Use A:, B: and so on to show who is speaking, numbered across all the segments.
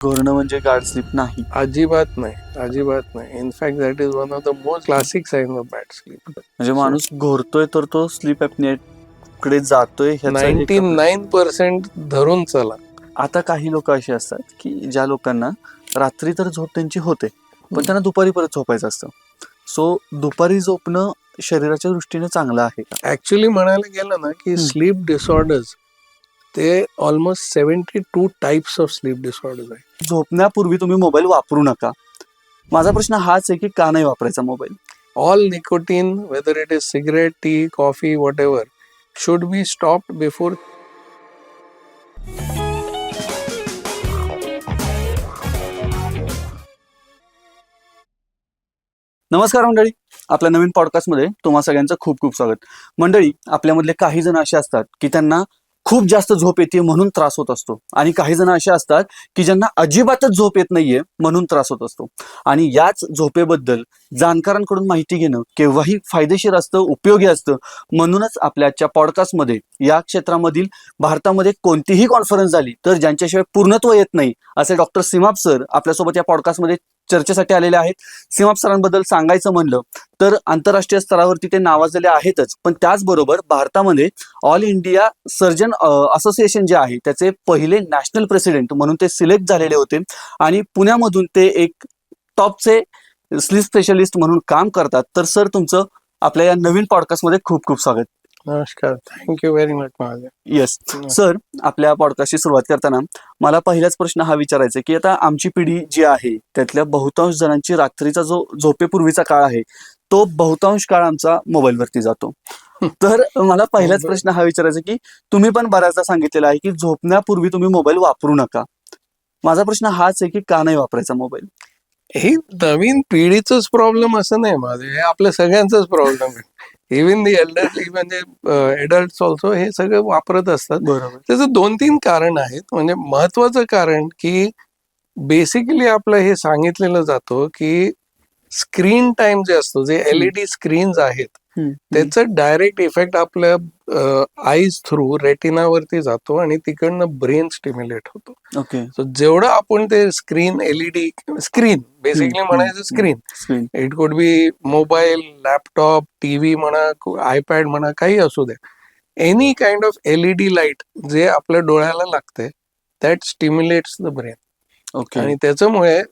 A: घोरणं म्हणजे गाढ स्लीप नाही.
B: अजिबात नाही, अजिबात नाही. In fact that is one of the most classic sign of bad sleep.
A: म्हणजे माणूस घोरतोय तर तो स्लीप कडे जातोय ह्याचं हे
B: 99% धरून चला.
A: आता काही लोक अशी असतात की ज्या लोकांना रात्री तर झोप त्यांची होते, पण त्यांना दुपारी परत झोपायचं असतं. सो दुपारी झोपणं शरीराच्या दृष्टीने चांगलं आहे का?
B: ऍक्च्युली म्हणायला गेलं ना की स्लीप डिसऑर्डर्स ते almost 72 types of sleep disorders आहे.
A: झोपण्यापूर्वी तुम्ही मोबाईल वापरू नका. माझा प्रश्न हाच आहे की का नाही वापरायचा mobile?
B: All nicotine, whether it is cigarette, tea, coffee, whatever, should be stopped before.
A: नमस्कार मंडळी, आपल्या नवीन पॉडकास्टमध्ये तुम्हा सगळ्यांचं खूप खूप स्वागत. मंडळी, आपल्यामधले काही जण असे असतात की त्यांना खूप जास्त झोप येते म्हणून त्रास होत असतो, आणि काही जण असे असतात की ज्यांना अजिबातच झोप येत नाहीये म्हणून त्रास होत असतो. आणि याच झोपेबद्दल जाणकारांकडून माहिती घेणं केव्हाही फायदेशीर असतं, उपयोगी असतं. म्हणूनच आपल्या आजच्या पॉडकास्टमध्ये या क्षेत्रामधील भारतामध्ये कोणतीही कॉन्फरन्स झाली तर ज्यांच्याशिवाय पूर्णत्व येत नाही असे डॉक्टर सीमाप सर आपल्यासोबत या पॉडकास्टमध्ये चर्चेसाठी आलेले आहेत. सीमाप सरांबद्दल सांगायचं म्हणलं तर आंतरराष्ट्रीय स्तरावरती ते नावाजलेले आहेतच, पण त्याचबरोबर भारतामध्ये ऑल इंडिया सर्जन असोसिएशन जे आहे त्याचे पहिले नॅशनल प्रेसिडेंट म्हणून ते सिलेक्ट झालेले होते, आणि पुण्यामधून ते एक टॉपचे स्लीप स्पेशलिस्ट म्हणून काम करतात. तर सर, तुमचं आपल्या या नवीन पॉडकास्टमध्ये खूप खूप स्वागत.
B: नमस्कार, thank you very much Mahadev.
A: Yes sir, आपल्या पॉडकास्टची सुरुवात करताना मला पहिलाच प्रश्न हा विचारायचा आहे की आता आमची पिढी जी आहे त्यातल्या बहुतांश जणांची रात्रीचा जो झोपेपूर्वीचा काळ आहे तो बहुतांश काळ आमचा मोबाईलवरती जातो. तर मला पहिलाच प्रश्न हा विचारायचा की तुम्ही पण बऱ्याचदा सांगितलेलं आहे की झोपण्यापूर्वी तुम्ही मोबाईल वापरू नका. माझा प्रश्न हाच आहे की का नाही वापरायचा मोबाईल?
B: ही नवीन पिढीचाच प्रॉब्लेम असं नाही माझे, हे आपल्या सगळ्यांचाच प्रॉब्लेम आहे. इव्हन दी एल्डरली म्हणजे एडल्ट ऑल्सो हे सगळं वापरत असतात.
A: बरोबर.
B: त्याचं 2-3 कारण आहेत. म्हणजे महत्वाचं कारण की बेसिकली आपलं हे सांगितलेलं जातं की स्क्रीन टाइम जे असतो, जे LED स्क्रीन्स आहेत त्याचं डायरेक्ट इफेक्ट आपल्या आईज थ्रू रेटिनावरती जातो आणि तिकडनं ब्रेन स्टिम्युलेट होतो.
A: ओके.
B: सो जेवढं आपण ते स्क्रीन LED स्क्रीन बेसिकली म्हणायचं screen, it could be mobile, laptop, TV म्हणा, आयपॅड म्हणा, काही असू दे, any kind of LED light जे आपल्या डोळ्याला लागते that stimulates the brain.
A: Okay.
B: आणि त्याच्यामुळे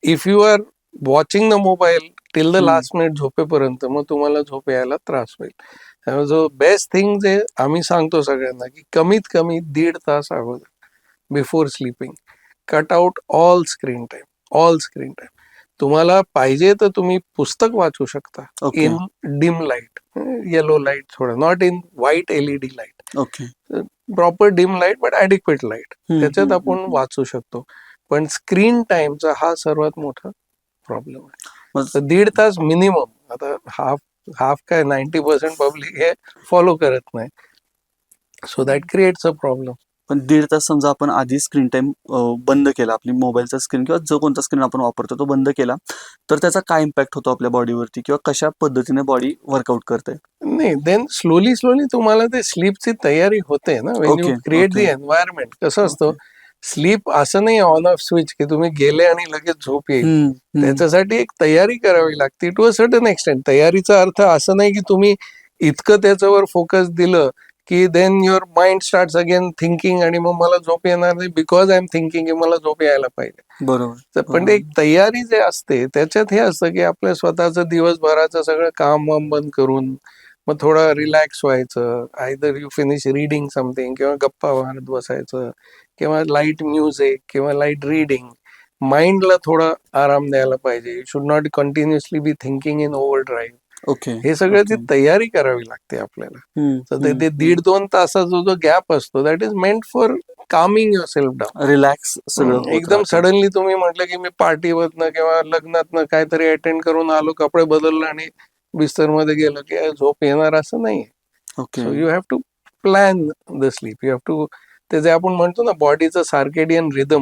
B: if you are watching the mobile till the last minute झोपेपर्यंत मग तुम्हाला झोप यायला त्रास होईल. जो बेस्ट थिंग जे आम्ही सांगतो सगळ्यांना की कमीत कमी 1.5 तास अगोदर before sleeping cut out all screen time. तुम्हाला पाहिजे तर तुम्ही पुस्तक वाचू शकता in dim light, yellow light, थोडं not in white LED light.
A: Okay.
B: Proper dim light but adequate light, त्याच्यात आपण वाचू शकतो. पण स्क्रीन टाइमचा हा सर्वात मोठा प्रॉब्लेम आहे. तर 1.5 तास मिनिमम. आता हाफ काय 90% पब्लिक हे फॉलो करत नाही, so that creates a problem.
A: पण 1.5 तास समजा आपण आधी स्क्रीन टाइम बंद केला, आपली मोबाईलचा स्क्रीन किंवा जो कोणता स्क्रीन आपण वापरतो तो बंद केला, तर त्याचा काय इम्पॅक्ट होतो आपल्या बॉडीवरती, किंवा कशा पद्धतीने बॉडी वर्कआउट करते?
B: नाही, देन स्लोली तुम्हाला ते स्लीपची तयारी होते ना, when you create the environment. कसं असतं, स्लीप असं नाही ऑन ऑफ स्विच की तुम्ही गेले आणि लगेच झोप येईल. त्याच्यासाठी एक तयारी करावी लागते टू अ सर्टन एक्सटेंट. तयारीचा अर्थ असं नाही की तुम्ही इतकं त्याच्यावर फोकस दिलं की then your mind starts again thinking आणि मग मला झोप येणार नाही बिकॉज आय एम थिंकिंग की मला झोप यायला पाहिजे.
A: बरोबर.
B: पण एक तयारी जे असते त्याच्यात हे असतं की आपल्या स्वतःचं दिवसभराचं सगळं काम वाम बंद करून मग थोडं रिलॅक्स व्हायचं. Either you finish reading something, किंवा गप्पा मारत बसायचं, किंवा लाईट म्युझिक, किंवा लाईट रीडिंग. माइंडला थोडा आराम द्यायला पाहिजे. Should not continuously be thinking in over drive.
A: Okay.
B: हे सगळं ती तयारी करावी लागते आपल्याला. तर ते 1.5-2 तासाचा जो गॅप असतो that is meant for Kameng your self down,
A: relax सगळं.
B: एकदम सडनली तुम्ही म्हटलं की मी पार्टीवरनं किंवा लग्नातनं काहीतरी अटेंड करून आलो, कपडे बदललं आणि बिस्तरमध्ये गेलो की झोप येणार असं नाही. So you have to plan the sleep. You have to, ते जे आपण म्हणतो ना बॉडीचं सार्केडियन रिदम,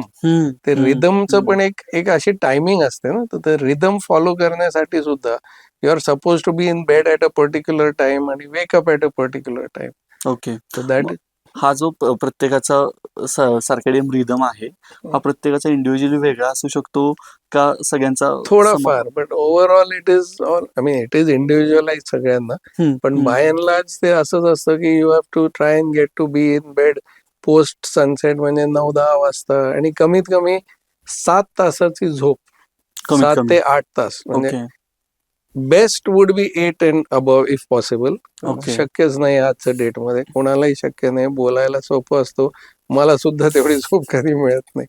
B: ते रिदमचं पण एक अशी टायमिंग असते ना, तर ते रिदम फॉलो करण्यासाठी सुद्धा you are suppose to be in bed at a particular time आणि wake up at a particular time.
A: Okay.
B: So that
A: हा जो प्रत्येकाचा सर्केडियन रिदम आहे, हा प्रत्येकाचा इंडिव्हिज्युअली वेगळा असू शकतो का सगळ्यांचा
B: थोडाफार, but overall it is all, I mean it is individualise सगळ्यांना. पण बाय अँड लार्ज ते असंच असतं की you have to try and get to be in bed post sunset, म्हणजे 9-10 वाजता, आणि कमीत कमी 7 तासाची झोप,
A: कमीत
B: 7
A: कमी?
B: ते 8 तास, म्हणजे
A: okay.
B: Best would be 8 and above if possible.
A: Okay.
B: शक्यच नाही आजच्या डेटमध्ये, कोणालाही शक्य नाही. बोलायला सोपं असतो, मला सुद्धा तेवढी झोप कधी मिळत नाही.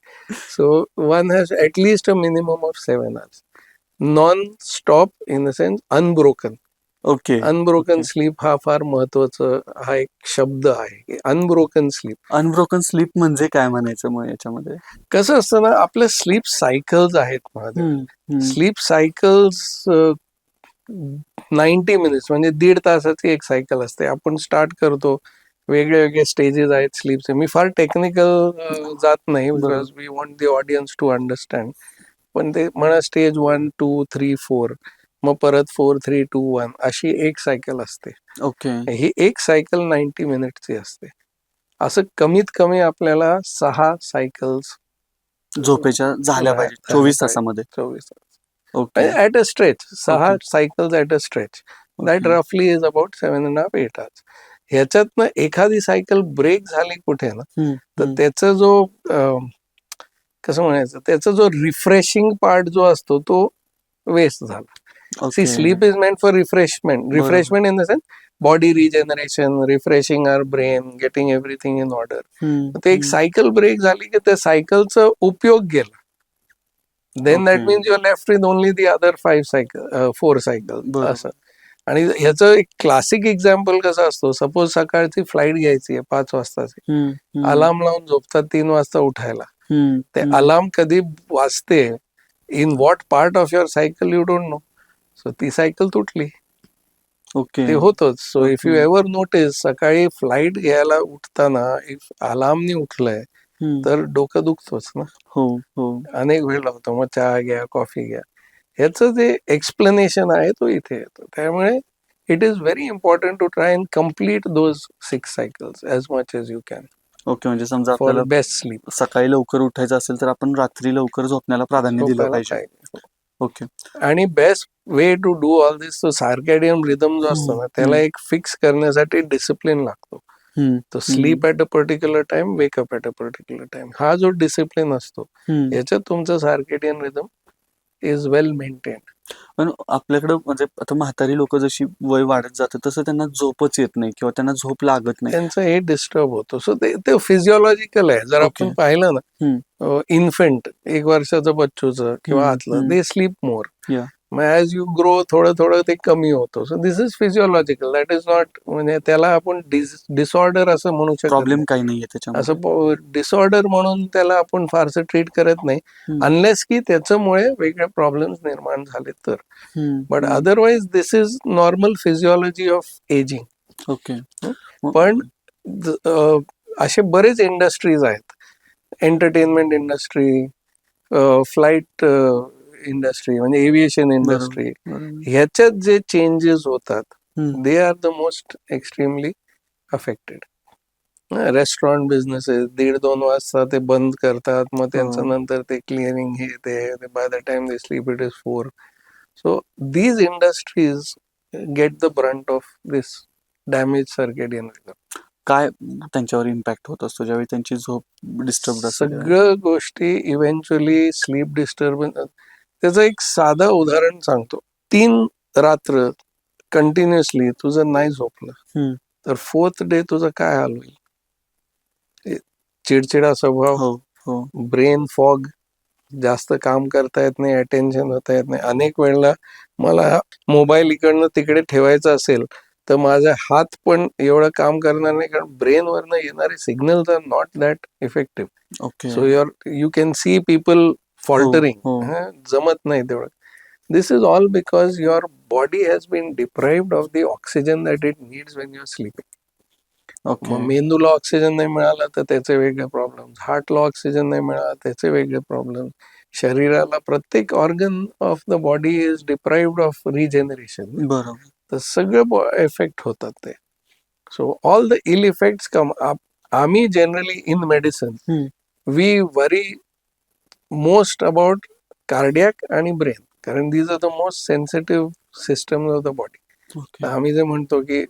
B: So one has at least a minimum of 7 hours non stop, in the sense unbroken.
A: Okay.
B: Unbroken
A: okay.
B: Sleep हा फार महत्वाचा हा एक शब्द आहे, अनब्रोकन स्लीप.
A: अनब्रोकन स्लीप म्हणजे काय म्हणायचं मग याच्यामध्ये?
B: कसं असतं ना, आपल्या स्लीप सायकल्स आहेत महादेव.
A: हम्म. हम्म.
B: स्लीप सायकल्स 90 मिनिट्स, म्हणजे 1.5 तासाची एक सायकल असते. आपण स्टार्ट करतो, वेगळे वेगळे स्टेजेस आहेत स्लीपचे. मी फार टेक्निकल जात नाही,
A: बरोबर.
B: Because we want the audience to understand. पण ते म्हणा स्टेज 1, 2, 3, 4, मग परत 4, 3, 2, 1 अशी एक सायकल असते.
A: ओके.
B: ही एक सायकल 90 मिनिटची असते. असं कमीत कमी आपल्याला 6 सायकल्स
A: झोपेच्या झाल्या पाहिजे 24 तासामध्ये.
B: 24 तास,
A: okay.
B: At a stretch. 6
A: okay.
B: Cycles at a stretch, that
A: okay.
B: रफली इज अबाउट 7.5 8 hours. ह्याच्यातनं एखादी सायकल ब्रेक झाली कुठे ना,
A: हम्म.
B: तर
A: हम्म.
B: त्याचा जो कसं म्हणायचं, त्याचा जो रिफ्रेशिंग पार्ट जो असतो तो वेस्ट झाला. See,
A: okay.
B: Sleep is meant for refreshment.
A: बरोबर.
B: Refreshment in the sense body regeneration, refreshing our brain, getting everything in order.
A: Hmm.
B: ते एक
A: हम्म.
B: सायकल ब्रेक झाली की त्या सायकलचा उपयोग गेला. Then
A: okay.
B: That means you are left with only the other 4 cycle असं.
A: बरोबर.
B: आणि ह्याचं एक क्लासिक एक्झाम्पल कसं असतो, सपोज सकाळची फ्लाईट घ्यायची आहे 5 वाजताची,
A: हम्म. हम्म.
B: अलार्म लावून झोपतात 3 वाजता उठायला.
A: हम्म.
B: ते
A: हम्म.
B: अलार्म कधी वाजते, in what part of your cycle you don't know. So ती सायकल तुटली,
A: ओके.
B: ते होतच. So if
A: okay.
B: You ever notice, सकाळी फ्लाईट घ्यायला उठताना इफ अलार्मनी उठलंय
A: हम्म.
B: तर डोकं दुखतोच ना,
A: हो. हो.
B: अनेक वेळेला होतं. मग चहा घ्या, कॉफी घ्या, ह्याचं जे एक्सप्लेनेशन आहे तो इथे येतो. त्यामुळे it is very important to try and complete those 6 cycles as much as you can
A: okay. म्हणजे समजा
B: फॉर
A: आपल्याला
B: बेस्ट स्लीप.
A: सकाळी लवकर उठायचं असेल तर आपण रात्री लवकर झोपण्याला प्राधान्य दिलं
B: झोपायला
A: पाहिजे.
B: पाहिजे.
A: ओके.
B: आणि best way to do all this, तो सार्कॅडियन रिदम जो असतो
A: हम्म.
B: ना, त्याला
A: हम्म.
B: एक फिक्स करण्यासाठी डिसिप्लिन लागतो.
A: हम्म.
B: तो
A: हम्म.
B: Sleep at a particular time, wake up at a particular time, हा जो डिसिप्लिन असतो,
A: हम्म.
B: याच्यात तुमचं circadian rhythm is well maintain.
A: पण आपल्याकडं म्हणजे आता म्हातारी लोक जशी वय वाढत जातं तसं त्यांना झोपच येत नाही किंवा त्यांना झोप लागत नाही.
B: त्यांचं हे डिस्टर्ब होतो. सो ते फिजिओलॉजिकल आहे. जर
A: ओके.
B: आपण पाहिलं ना,
A: हम्म.
B: इन्फंट 1 वर्षाचं बच्चूचं किंवा
A: हम्म.
B: आतलं,
A: हम्म.
B: दे स्लीप मोर.
A: या.
B: मग ॲज यू ग्रो थोडं थोडं ते कमी होतं. So this is physiological, that is not, म्हणजे त्याला आपण डिसऑर्डर असं म्हणू शकत
A: प्रॉब्लेम
B: नाही.
A: काही नाहीये त्याच्यामध्ये.
B: असं डिसऑर्डर म्हणून त्याला आपण फारसं ट्रीट करत नाही,
A: हम्म.
B: अनलेस की त्याच्यामुळे वेगळे प्रॉब्लेम्स निर्माण झाले तर.
A: हम्म.
B: बट
A: हम्म.
B: Otherwise this is normal physiology of ageing.
A: Okay.
B: पण असे बरेच इंडस्ट्रीज आहेत, एंटरटेनमेंट इंडस्ट्री, फ्लाईट इंडस्ट्री, म्हणजे एव्हिएशन
A: बरोबर.
B: इंडस्ट्री,
A: बरोबर.
B: ह्याच्यात जे चेंजेस होतात,
A: हम्म.
B: They are the most extremely affected. Restaurant businesses 1:30-2 वाजता ते बंद करतात, मग त्यांचं
A: हो.
B: नंतर ते क्लिअरिंग हे ते by the time they sleep it is 4. So these industries get the Brunt of this damage circadian rhythm.
A: काय त्यांच्यावर इम्पॅक्ट होत असतो ज्यावेळी त्यांची झोप डिस्टर्ब असते त्यावेळी?
B: सगळ्या गोष्टी इव्हेंच्युअली स्लीप डिस्टर्बन्स. त्याचं एक साधं उदाहरण सांगतो. 3 रात्र कंटिन्युअसली तुझं नाही झोपलं,
A: हम्म.
B: तर 4th डे तुझं काय हाल होईल? चिडचिडा स्वभाव,
A: हो. हो.
B: ब्रेन फॉग, जास्त काम करता येत नाही, अटेन्शन होता येत नाही. अनेक वेळेला मला मोबाईल इकडनं तिकडे ठेवायचा असेल तर माझा हात पण एवढं काम करणार नाही, कारण ब्रेनवरनं येणारे signals are not that effective.
A: Okay.
B: So you can see people
A: हो.
B: फॉल्टरिंग,
A: हो.
B: जमत नाही तेवढं. This is all because your body has been deprived of the oxygen that it needs when you are sleeping.
A: Okay.
B: मग मेंदूला oxygen नाही मिळाला तर त्याचे वेगळे प्रॉब्लेम, हार्टला ऑक्सिजन नाही मिळाला त्याचे वेगळे प्रॉब्लेम, शरीराला प्रत्येक organ of the body is deprived of regeneration.
A: बरोबर.
B: तर सगळं इफेक्ट होतात ते. So all the ill effects come. आम्ही generally in medicine
A: hmm.
B: We worry most about cardiac आणि ब्रेन, कारण these are the most sensitive system of the body.
A: Okay.
B: आम्ही जे म्हणतो की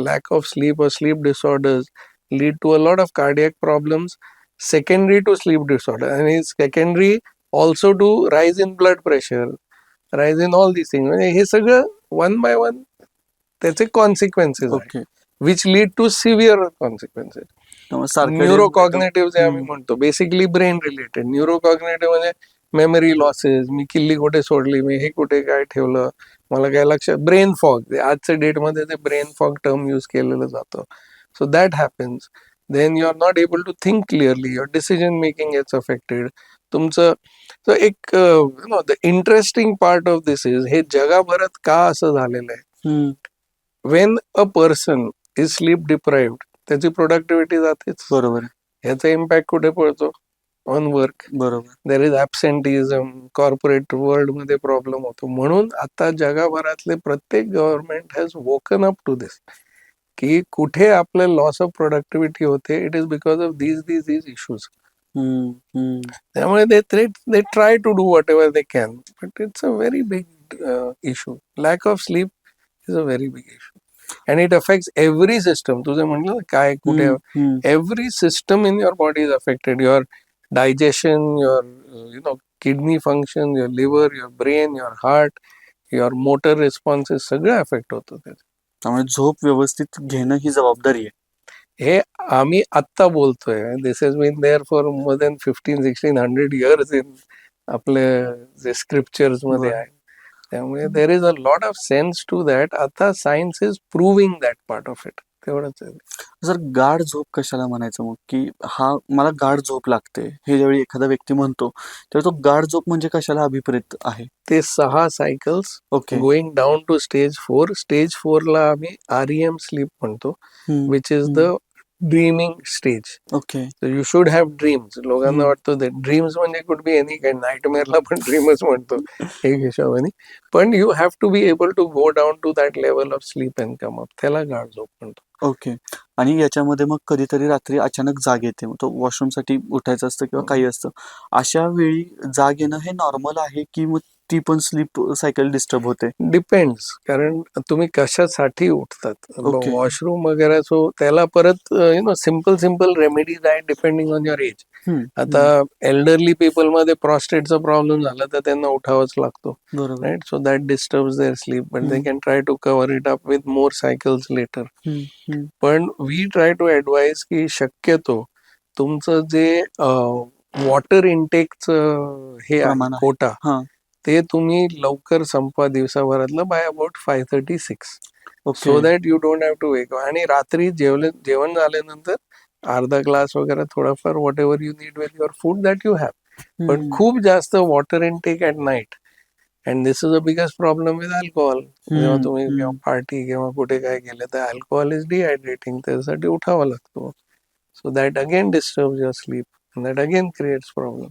B: lack of sleep or sleep disorders lead to a lot of cardiac problems secondary to sleep disorder, आणि secondary also to rise in blood pressure, rise in all this thing. म्हणजे हे सगळं one by one त्याचे consequences आहे,
A: okay.
B: Which lead to severe consequences.
A: त्यामुळे सारखं
B: न्यूरोकॉग्नेटिव्ह जे आम्ही
A: हम्म.
B: म्हणतो, बेसिकली ब्रेन रिलेटेड. न्यूरोकॉग्नेटिव्ह म्हणजे मेमरी लॉसेस, मी किल्ली कुठे सोडली, मी हे कुठे काय ठेवलं, मला काय लक्षात, ब्रेन फॉग, आजच्या डेटमध्ये ते ब्रेन फॉग टर्म यूज केलेलं जातं. So that happens. Then you are not able to think clearly, your decision making it's affected तुमचं. तर एक no the interesting part of this is, हे जगाभरात का असं झालेलं आहे,
A: hmm.
B: When a person is sleep deprived, त्याची प्रोडक्टिव्हिटी जातेच.
A: बरोबर आहे.
B: ह्याचा इम्पॅक्ट कुठे पडतो, ऑन वर्क.
A: बरोबर.
B: There is absenteeism, corporate world मध्ये प्रॉब्लेम होतो. म्हणून आता जगाभरातले प्रत्येक government has woken up to this, की कुठे आपलं लॉस ऑफ प्रोडक्टिव्हिटी होते, it is because of these issues.
A: Hmm. Hmm.
B: त्यामुळे they try to do whatever they can, but it's a very big issue. Lack of sleep is a very big issue, and it affects every system. तुझे म्हणलं ना काय कुठे,
A: हम्म. हम्म.
B: every system in your body is affected. Your digestion, your kidney function, your liver, your brain, your heart, your motor responses, सगळं affect होतं त्याचं.
A: त्यामुळे झोप व्यवस्थित घेणं ही जबाबदारी आहे.
B: हे आम्ही आत्ता बोलतोय, this has been there for more than 1500-1600 years in आपले जे स्क्रिप्चर्स मध्ये
A: बरं.
B: आहे. त्यामुळे there is a lot of sense to that. आता science is proving that part of it. तेवढंच आहे.
A: जर गाढ झोप कशाला म्हणायचं मग, की हा मला गाढ झोप लागते हे ज्यावेळी एखादा व्यक्ती म्हणतो, तेव्हा तो गाढ झोप म्हणजे कशाला अभिप्रेत आहे?
B: ते 6 cycles
A: okay.
B: Going down to stage 4. Stage 4 ला आम्ही REM स्लीप म्हणतो,
A: hmm.
B: Which is the dreaming stage.
A: Okay.
B: You should have dreams. लोकांना
A: हम्म.
B: वाटतं ते ड्रीम्स म्हणजे कुड बी एनी काइंड, नाईटमेअरला पण ड्रीमच म्हणतो एक हिशोबाने. पण you have to be able to go down to that level of sleep and come up. त्याला गाढ झोप म्हणतो.
A: ओके. आणि याच्यामध्ये मग कधीतरी रात्री अचानक जाग येते, मग तो वॉशरूमसाठी उठायचं असतं किंवा काही असतं, अशा वेळी जाग येणं हे नॉर्मल आहे की मग ती पण स्लीप सायकल डिस्टर्ब होते?
B: डिपेंड्स, कारण तुम्ही कशासाठी उठतात.
A: ओके.
B: वॉशरूम वगैरे, सो त्याला परत सिम्पल रेमेडीज आहे डिपेंडिंग ऑन युअर एज.
A: हम्म.
B: आता एल्डरली पीपल मध्ये प्रॉस्टेटचा प्रॉब्लेम झाला तर त्यांना उठावंच लागतो,
A: बरोबर.
B: Right. So that disturbs their sleep, but they
A: hmm.
B: Can try to cover it up with more cycles later.
A: Hmm. Hmm.
B: पण वी ट्राय टू ऍडवाइज की शक्यतो तुमचं जे वॉटर इनटेकचं हे आहे
A: प्रमाण आहे.
B: कोटा,
A: हा.
B: ते तुम्ही लवकर संपवा दिवसाभरातलं, by about 5:36,
A: okay.
B: So that you don't have to wake. आणि रात्री जेवण झाल्यानंतर अर्धा ग्लास वगैरे थोडाफार whatever you need with your food that you have. पण
A: हम्म.
B: खूप जास्त water intake at night, and this is a biggest problem with alcohol. जेव्हा तुम्ही किंवा पार्टी किंवा कुठे काय केलं तर अल्कोहोल इज डिहायड्रेटिंग, त्यासाठी उठावा लागतो. So that again disturbs your sleep, that again creates problem.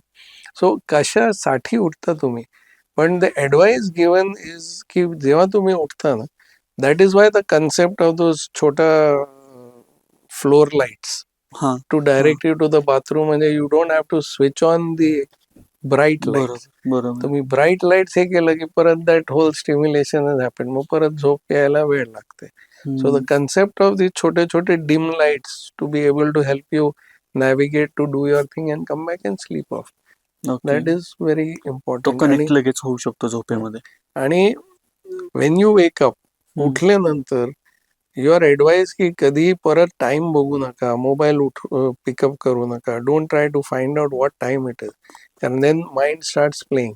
B: So कशासाठी उठता तुम्ही, पण द ॲडवाइस गिवन इज की जेव्हा तुम्ही उठता ना, that is why the concept of those छोटा फ्लोर लाईट्स
A: हा.
B: To direct you to the bathroom. म्हणजे you don't have to switch on the bright light.
A: बरोबर. बरोबर.
B: तुम्ही ब्राईट लाईट्स हे केलं की परत दॅट होल स्टिम्युलेशन हॅपन, मग परत झोप यायला वेळ लागते. So the concept of the छोटे छोटे dim lights to be able to help you navigate to do your thing and come back and sleep off,
A: okay.
B: That is very
A: तो
B: important.
A: Connect लगेच होऊ शकतो झोपेमध्ये.
B: आणि वेन यू वेक अप, उठल्यानंतर your advice की कधीही परत टाइम बघू नका, मोबाईल पिकअप करू नका. Don't try to find out what time it is, कारण देन माइंड स्टार्ट्स प्लेइंग.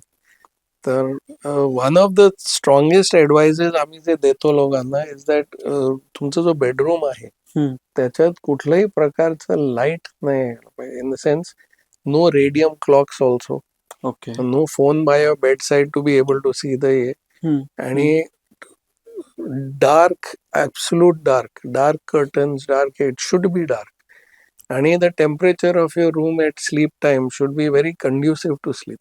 B: तर one of the strongest advices आम्ही जे देतो लोकांना इज दॅट तुमचा जो बेडरूम आहे त्याच्यात कुठल्याही प्रकारचं लाईट नाही, in the sense no radium clocks also,
A: okay.
B: No phone by your bed side to be able to see the a, आणि dark, absolute dark curtains, dark, it should be dark. आणि the temperature of your room at sleep time should be very conducive to sleep.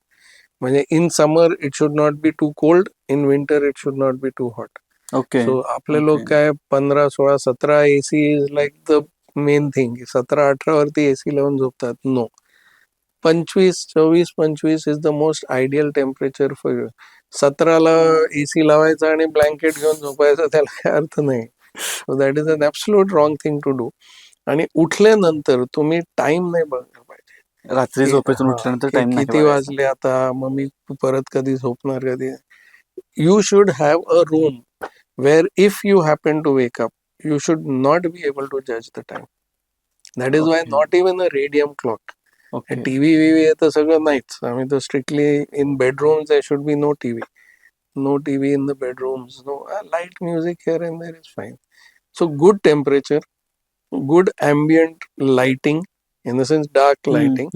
B: म्हणजे in summer it should not be too cold, in winter it should not be too hot.
A: Okay.
B: So आपले लोक काय 15, 16, 17 AC is like the main thing. 17-18 वरती AC लावून झोपतात. No. 24 is the most ideal temperature for you. 17ला AC लावायचा आणि blanket घेऊन झोपायचा, त्याला काय अर्थ नाही. So that is an absolute wrong thing to do. आणि उठल्यानंतर तुम्ही टाइम नाही बघायला पाहिजे
A: रात्री
B: की
A: झोपेतून उठल्यानंतर टाइम नाही
B: किती
A: बघायचा.
B: वाजले आता, मग मी परत कधी झोपणार कधी. You should have a room where if you happen to wake up, you should not be able to जज the time. That is why
A: Okay.
B: Not even a radium clock.
A: Okay.
B: TV विवी हे तर सगळं नाहीच. आम्ही तर strictly in bedrooms there should be no TV. No TV in the bedrooms. No light music here and there is fine. So good temperature, good ambient lighting, in the sense dark lighting,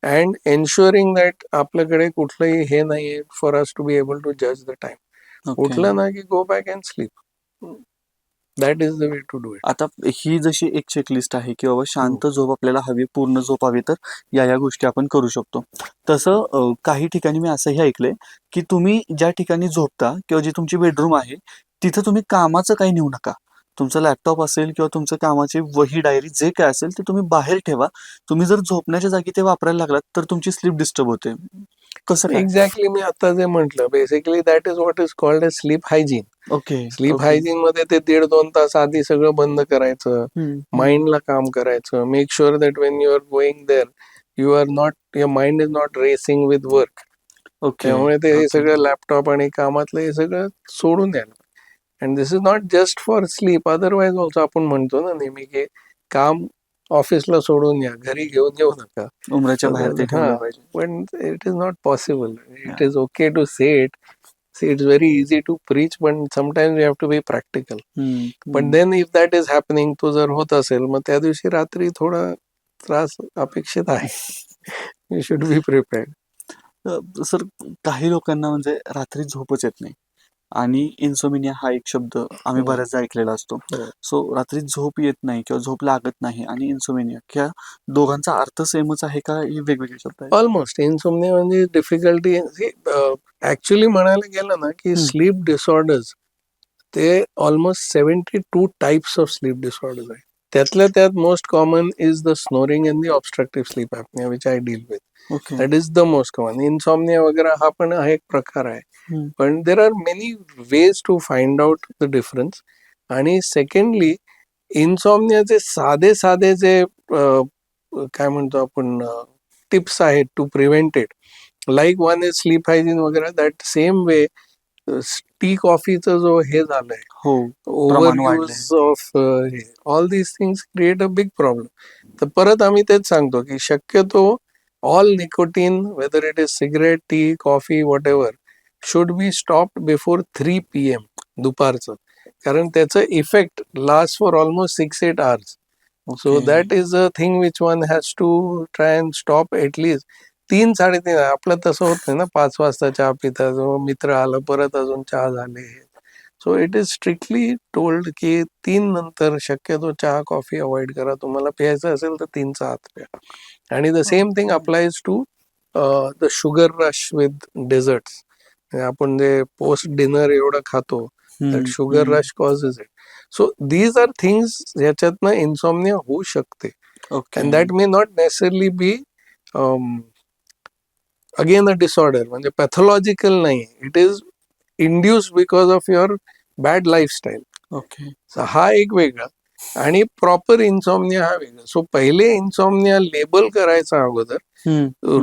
B: and ensuring that आपल्याकडे कुठलंही हे नाहीये for us to be able to judge the time.
A: Okay.
B: उठलं ना की go back and sleep. That is the way to do it.
A: आता ही जशी एक चेकलिस्ट आहे की बाबा शांत झोप आपल्याला हवी, पूर्ण झोप हवी, तर या गोष्टी आपण करू शकतो. तसं काही ठिकाणी मी असंही ऐकलंय की तुम्ही ज्या ठिकाणी झोपता किंवा जी तुमची बेडरूम आहे तिथं तुम्ही कामाचं काही नेऊ नका. तुमचा लॅपटॉप असेल किंवा तुमचं कामाची वही, डायरी जे काय असेल ते तुम्ही बाहेर ठेवा. तुम्ही जर झोपण्याच्या जागी ते वापरायला लागलात तर तुमची स्लीप डिस्टर्ब होते. कसं काय?
B: एक्झॅक्टली मी आता जे म्हटलं, basically that is what is called as sleep hygiene.
A: Okay.
B: Sleep hygiene मध्ये ते 1.5-2 तास आधी सगळं बंद करायचं, माइंडला काम करायचं. Make sure that when you are going there you are not, your mind is not racing with work.
A: Okay.
B: त्यामुळे ते हे सगळं लॅपटॉप आणि कामातलं हे सगळं सोडून द्यायला. And this is not just for sleep, otherwise also. आपण म्हणतो ना नेहमी की काम ऑफिसला सोडून या, घरी घेऊन येऊ नका.
A: उमराच्या बाहेर ते ठेवलं पाहिजे.
B: पण it is not possible. It is okay to say it. It's very easy to preach, but sometimes you have to be practical. पण then if that is happening, तो जर होत असेल, मग त्या दिवशी रात्री थोडा त्रास अपेक्षित आहे. You should be prepared.
A: Sir, काही लोकांना म्हणजे रात्री झोपच येत नाही आणि इन्सोमिनिया हा एक शब्द आम्ही बऱ्याचदा ऐकलेला असतो. सो रात्री झोप येत नाही किंवा झोप लागत नाही आणि इन्सोमिनिया, ह्या दोघांचा अर्थ सेमच आहे का, हे वेगवेगळे शब्द आहेत?
B: ऑलमोस्ट. इन्सोमनिया म्हणजे डिफिकल्टी. ऍक्च्युली म्हणायला गेलं ना की स्लीप डिसऑर्डर्स ते almost 72 types of sleep disorders आहे. त्यातल्या त्यात most common is the snoring and the obstructive sleep apnea, which I deal with.
A: Okay.
B: That is the most common. Insomnia वगैरे हा पण हा एक प्रकार आहे. पण there are many ways to find out the difference. आणि सेकंडली, इन्सॉमनियाचे साधे साधे जे काय म्हणतो आपण टिप्स आहेत to prevent it, like one is sleep hygiene वगैरे. दॅट सेम वे टी कॉफीचं जो हे झालंय,
A: हो,
B: over use of all these things create a big problem. तर परत आम्ही तेच सांगतो की शक्यतो all nicotine, whether it is cigarette, tea, coffee, whatever, should be stopped before 3 PM दुपारचं. कारण त्याचं effect last for almost 6-8 hours. So that is a thing which one has to try and stop at least 3-3:30. आपलं तसं होत नाही ना, 5 वाजता चहा पिता, जो मित्र आलं परत अजून चहा झाले. So it is strictly told की 3 नंतर शक्यतो चहा कॉफी अवॉइड करा. तुम्हाला प्यायचं असेल तर 3चा आत प्या. आणि the same thing applies to the sugar rush with desserts. आपण जे पोस्ट डिनर एवढं खातो, that sugar rush causes it. So these are things ह्याच्यातनं इन्सॉमनिया होऊ शकते. And that may not necessarily be again a disorder, म्हणजे pathological नाही. It is induced because of your bad lifestyle.
A: Okay.
B: हा एक वेगळा, आणि प्रॉपर इन्सॉमनिया हा वेगळा. सो पहिले इन्सॉमनिया लेबल करायचा अगोदर,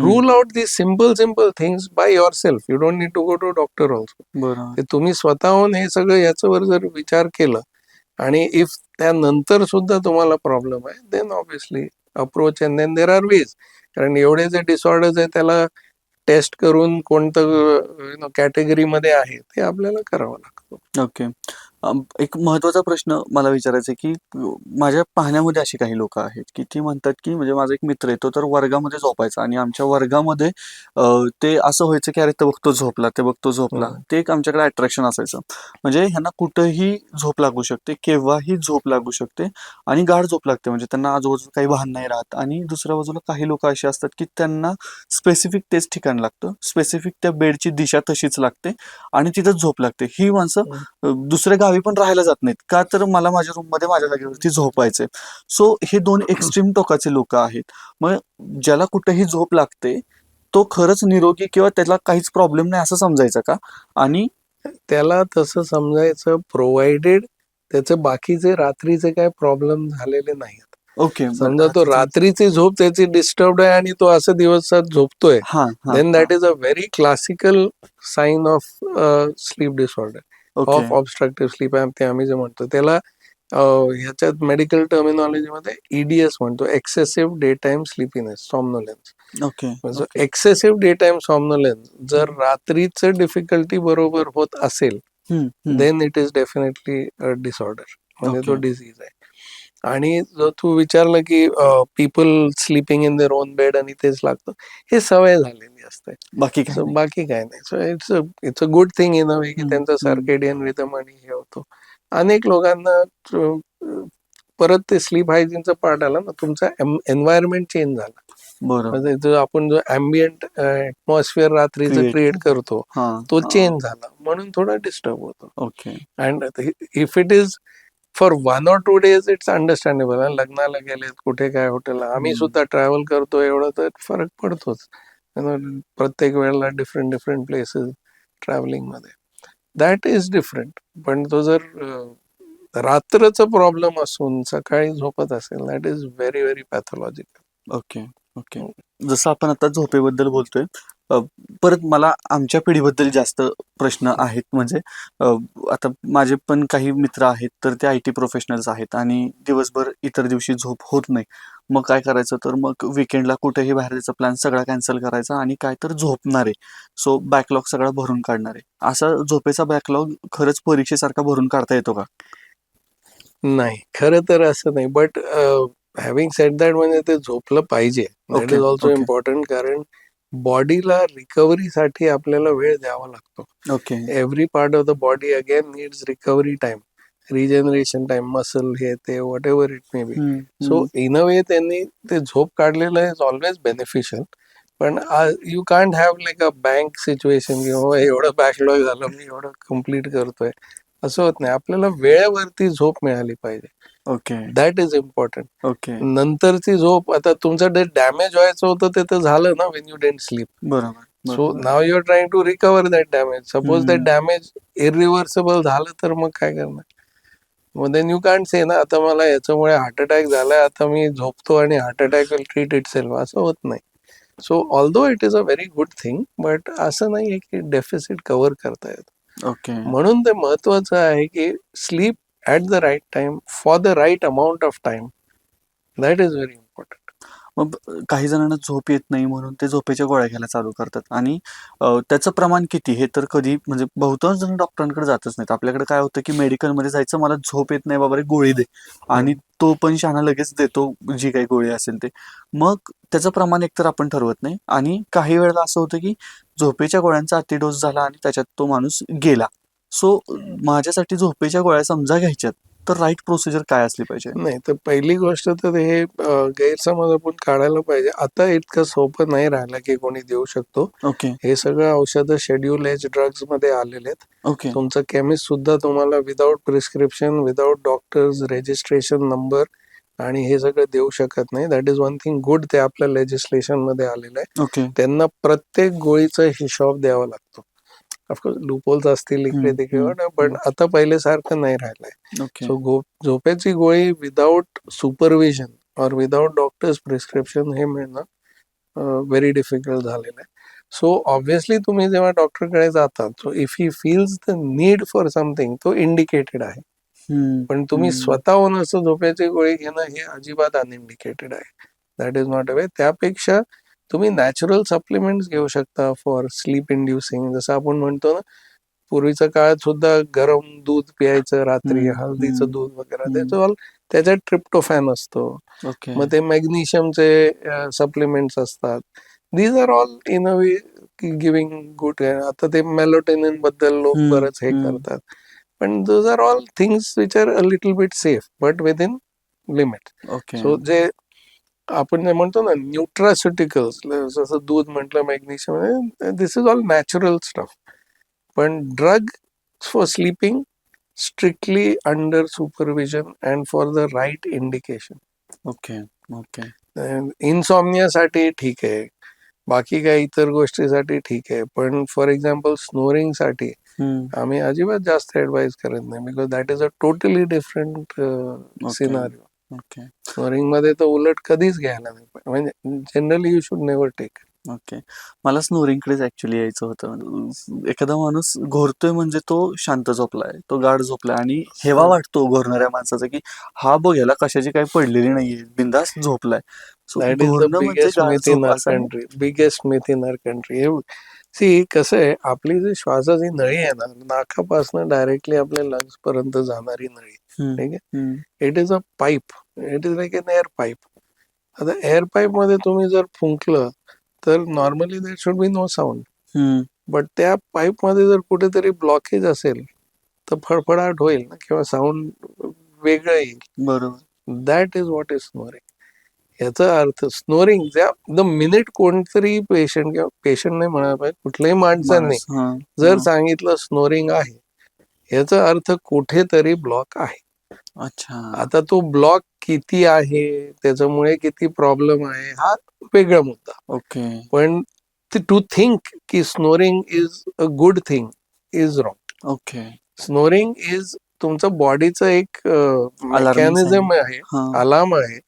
B: rule out the simple things by yourself. You don't need to go to doctor also.
A: बरोबर.
B: तुम्ही स्वतःहून हे सगळं याच्यावर जर विचार केला, आणि इफ त्यानंतर सुद्धा तुम्हाला प्रॉब्लेम आहे, then obviously approach, and then there are ways. कारण एवढे जे डिसऑर्डर्स आहे त्याला टेस्ट करून कोणतं कॅटेगरीमध्ये आहे ते आपल्याला करावं लागतं.
A: ओके. एक महत्वाचा प्रश्न मला विचारायचा आहे की माझ्या पाहण्यामध्ये अशी काही लोक आहेत की ती म्हणतात की, म्हणजे माझा एक मित्र आहे, तो तर वर्गामध्ये झोपायचा आणि आमच्या वर्गामध्ये ते असं व्हायचं की अरे ते बघतो झोपला, ते बघतो झोपला. ते एक आमच्याकडे अट्रॅक्शन असायचं. म्हणजे ह्यांना कुठंही झोप लागू शकते, केव्हाही झोप लागू शकते आणि गाढ झोप लागते. म्हणजे त्यांना आजूबाजूला काही भान नाही राहत. आणि दुसऱ्या बाजूला काही लोक असे असतात की त्यांना स्पेसिफिक तेच ठिकाण लागतं, स्पेसिफिक त्या बेडची दिशा तशीच लागते आणि तिथंच झोप लागते. ही माणसं दुसऱ्या गावी गावी पण राहायला जात नाहीत का, तर मला माझ्या रूम मध्ये माझ्या जागेवरती झोपायचंय. सो हे दोन एक्स्ट्रीम टोकाचे लोक आहेत. मग ज्याला कुठेही झोप लागते तो खरंच निरोगी किंवा त्याला काहीच प्रॉब्लेम नाही असं समजायचं का? आणि
B: त्याला तसं समजायचं, प्रोव्हाइडेड त्याचे बाकीचे रात्रीचे काय प्रॉब्लेम झालेले नाहीत.
A: ओके,
B: समजा तो रात्रीची झोप त्याची डिस्टर्ब आहे आणि तो असं दिवसात झोपतोय,
A: हा हा
B: then that is a very classical sign of sleep disorder,
A: okay
B: of obstructive sleep ते आम्ही जे म्हणतो त्याला ह्याच्यात मेडिकल टर्मिनॉलॉजीमध्ये ईडीएस म्हणतो, excessive day time sleepiness somnolence.
A: Okay
B: म्हणजे
A: okay
B: excessive day time somnolence जर रात्रीचं डिफिकल्टी बरोबर होत असेल, then it is definitely disorder, म्हणजे तो
A: ओके
B: डिझीज आहे. आणि जर तू विचारलं की people sleeping in their own bed आणि तेच लागतं, हे सवय झालेली असते.
A: बाकी काय नाही.
B: बाकी काय नाही. So it's a good thing in a way की त्यांचा सर्केडियन रिदम आणि हे होतो. अनेक लोकांना परत ते स्लीप हायजीनचं पार्ट आला ना, तुमचा एन्व्हायरमेंट चेंज झाला.
A: बरोबर
B: म्हणजे जो आपण जो ॲम्बियंट ॲटमॉस्फिअर रात्रीचं क्रिएट करतो
A: हा
B: तो चेंज झाला, म्हणून थोडा डिस्टर्ब होतो.
A: Okay
B: and if it is for 1 or 2 days it's understandable. लग्नाला गेलेत कुठे काय हॉटेलला, आम्ही सुद्धा ट्रॅव्हल करतो, एवढं तर फरक पडतोच. प्रत्येक वेळेला डिफरंट डिफरंट प्लेसेस ट्रॅव्हलिंग मध्ये, दॅट इज डिफरंट. पण तो जर रात्रचा प्रॉब्लेम असून सकाळी झोपत असेल, that is very very pathological.
A: Okay okay जसं आपण आता झोपेबद्दल बोलतोय, परत मला आमच्या पिढीबद्दल जास्त प्रश्न आहेत. म्हणजे आता माझे पण काही मित्र आहेत तर ते IT प्रोफेशनल्स आहेत आणि दिवसभर इतर दिवशी झोप होत नाही. मग काय करायचं, तर मग विकेंडला कुठेही बाहेर जायचा प्लॅन सगळा कॅन्सल करायचा आणि काय तर झोपणार आहे. सो बॅकलॉग सगळा भरून काढणार आहे. असा झोपेचा बॅकलॉग खरंच परीक्षेसारखा भरून काढता येतो का?
B: नाही, खरं तर असं नाही. बट हॅव्हिंग सेड दॅट, म्हणजे ते झोपलं पाहिजे, that
A: okay
B: is also
A: okay
B: important. कारण बॉडीला रिकव्हरीसाठी आपल्याला वेळ द्यावा लागतो.
A: Okay
B: every part of the body again needs recovery time, regeneration time, muscle हे ते whatever it may be. So in a way त्यांनी ते झोप काढलेलं इज ऑलवेज बेनिफिशियल. पण you can't have like a bank situation की हो एवढं बॅकलॉग झालं, मी एवढं कम्प्लीट करतोय, असं होत नाही. आपल्याला वेळेवरती झोप मिळाली पाहिजे,
A: okay
B: that is important.
A: Okay
B: नंतरची झोप, आता तुमचं जे डॅमेज व्हायचं होतं ते तर झालं ना वेन यू डेंट स्लीप.
A: बरोबर
B: सो
A: बरोबर
B: now you are trying to recover that damage. Suppose that damage irreversible झालं तर मग काय करणार? मग देन यू कांट से ना, आता मला याच्यामुळे हार्ट अटॅक झालाय, आता मी झोपतो आणि heart attack will treat it self, असं होत नाही. So although it is a very good thing, but असं नाही आहे की डेफिसिट कव्हर करता येतं.
A: ओके
B: म्हणून ते महत्वाचं आहे की sleep at the right time for the right amount of time, that is very important.
A: मग काही जणांना झोप येत नाही म्हणून ते झोपेच्या गोळ्या घ्यायला चालू करतात आणि त्याचं प्रमाण किती हे तर कधी म्हणजे बहुतांश जण डॉक्टरांकडे जातच नाहीत. आपल्याकडे काय होतं की मेडिकलमध्ये जायचं, मला झोप येत नाही बाबा रे गोळी दे, आणि तो पण शहाणा लगेच देतो जी काही गोळी असेल ते. मग त्याचं प्रमाण एकतर आपण ठरवत नाही आणि काही वेळेला असं होतं की झोपेच्या गोळ्यांचा अतिडोस झाला आणि त्याच्यात तो माणूस गेला. सो माझ्यासाठी झोपेच्या गोळ्या समजा घ्यायच्यात तर राईट प्रोसिजर काय असली पाहिजे?
B: नाही, तर पहिली गोष्ट तर हे गैरसमज आपण काढायला पाहिजे. आता इतकं सोपं नाही राहिलं की कोणी देऊ शकतो.
A: ओके
B: हे सगळं औषधं शेड्यूल एज ड्रग्ज मध्ये आलेले आहेत.
A: ओके
B: तुमचं केमिस्ट सुद्धा तुम्हाला without prescription, without doctors registration number आणि हे सगळं देऊ शकत नाही. That is one thing good, ते आपल्या लेजिस्लेशन मध्ये आलेलं आहे.
A: ओके
B: त्यांना प्रत्येक गोळीचा हिशोब द्यावा लागतो. ऑफकोर्स लूपहोल्स असतील इकडे तिकडे, पण आता पहिले सारखं नाही राहिलंय.
A: ओके
B: सो झोपेची गोळी विदाऊट सुपरविजन और विदाऊट डॉक्टर्स प्रिस्क्रिप्शन हे मिळणं व्हेरी डिफिकल्ट झालेलं आहे. सो ऑब्व्हियसली तुम्ही जेव्हा डॉक्टरकडे जातात, so if he feels the need for something, तो इंडिकेटेड आहे. पण तुम्ही स्वतःहून असं झोपेची गोळी घेणं हे अजिबात अनइंडिकेटेड आहे. दॅट इज नॉट अ वे. त्यापेक्षा तुम्ही नॅचरल सप्लिमेंट्स घेऊ शकता फॉर स्लीप इंड्युसिंग. जसं आपण म्हणतो ना, पूर्वीच्या काळात सुद्धा गरम दूध प्यायचं रात्री, हळदीचं दूध वगैरे, त्याच्यात ट्रिप्टोफॅन असतो.
A: ओके
B: मग ते मॅग्नेशियमचे सप्लिमेंट्स असतात. These are all in a way giving good. आता ते मेलोटोनिन बद्दल लोक बरंच हे करतात. पण those are all things which are a little bit safe but within limit.
A: Okay
B: so जे आपण जे म्हणतो ना न्यूट्रास्युटिकल्स, जसं दूध म्हटलं, magnesium, this is all natural stuff. पण drug for sleeping strictly under supervision and for the right indication.
A: Okay okay.
B: इन्सॉम्नियासाठी ठीक आहे, बाकी काही इतर गोष्टीसाठी ठीक आहे, पण फॉर एक्झाम्पल स्नोरिंगसाठी आम्ही अजिबात जास्त ऍडवाइस करत नाही, because that is a totally different scenario.
A: Okay
B: snoring मध्ये तर उलट कधीच घ्यायला नाही पाहिजे, म्हणजे generally you should never take.
A: Okay. मला स्नोरिंगकडेच ऍक्च्युली यायचं होतं. एखादा माणूस घोरतोय म्हणजे तो शांत झोपलाय, तो गाढ झोपलाय आणि हेवा वाटतो घोरणाऱ्या माणसाचा की हा बघ याला कशाची काही पडलेली नाहीये, बिंदास झोपलाय. सो
B: दॅट इज द
A: घोरणं म्हणजे
B: बिगेस्ट
A: गाढ
B: मिथ इन
A: झोप
B: आवर
A: असं आहे.
B: Country, biggest myth in our country. हे सी कसं आहे, आपली जी श्वासाची नळी आहे ना, नाकापासून डायरेक्टली आपल्या लंग्स पर्यंत जाणारी नळी,
A: हम्म,
B: ठीक आहे,
A: hmm,
B: it is a pipe, it is like an air pipe. आता एअर पाईप मध्ये तुम्ही जर फुंकलं तर normally there should be no sound,
A: hmm.
B: But त्या पाईप मध्ये जर कुठेतरी ब्लॉकेज असेल तर फडफडाट होईल ना, किंवा साऊंड वेगळं येईल.
A: बरोबर.
B: That is what is snoring. याचा अर्थ स्नोरिंग ज्या द मिनिट कोणतरी पेशंट, किंवा पेशंट नाही म्हणायला पाहिजे, कुठल्याही माणसाने
A: माणूस हा
B: जर
A: हा.
B: सांगितलं स्नोरिंग आहे, याचा अर्थ कुठेतरी ब्लॉक आहे.
A: अच्छा.
B: आता तो ब्लॉक किती आहे, त्याच्यामुळे किती प्रॉब्लेम आहे, हा वेगळा मुद्दा.
A: ओके
B: पण टू थिंक की snoring is a good thing is wrong.
A: Okay.
B: Snoring is तुमचं बॉडीचं एक
A: अलार्मिंग साईन.
B: मेकॅनिझम आहे,
A: हा.
B: अलार्म आहे,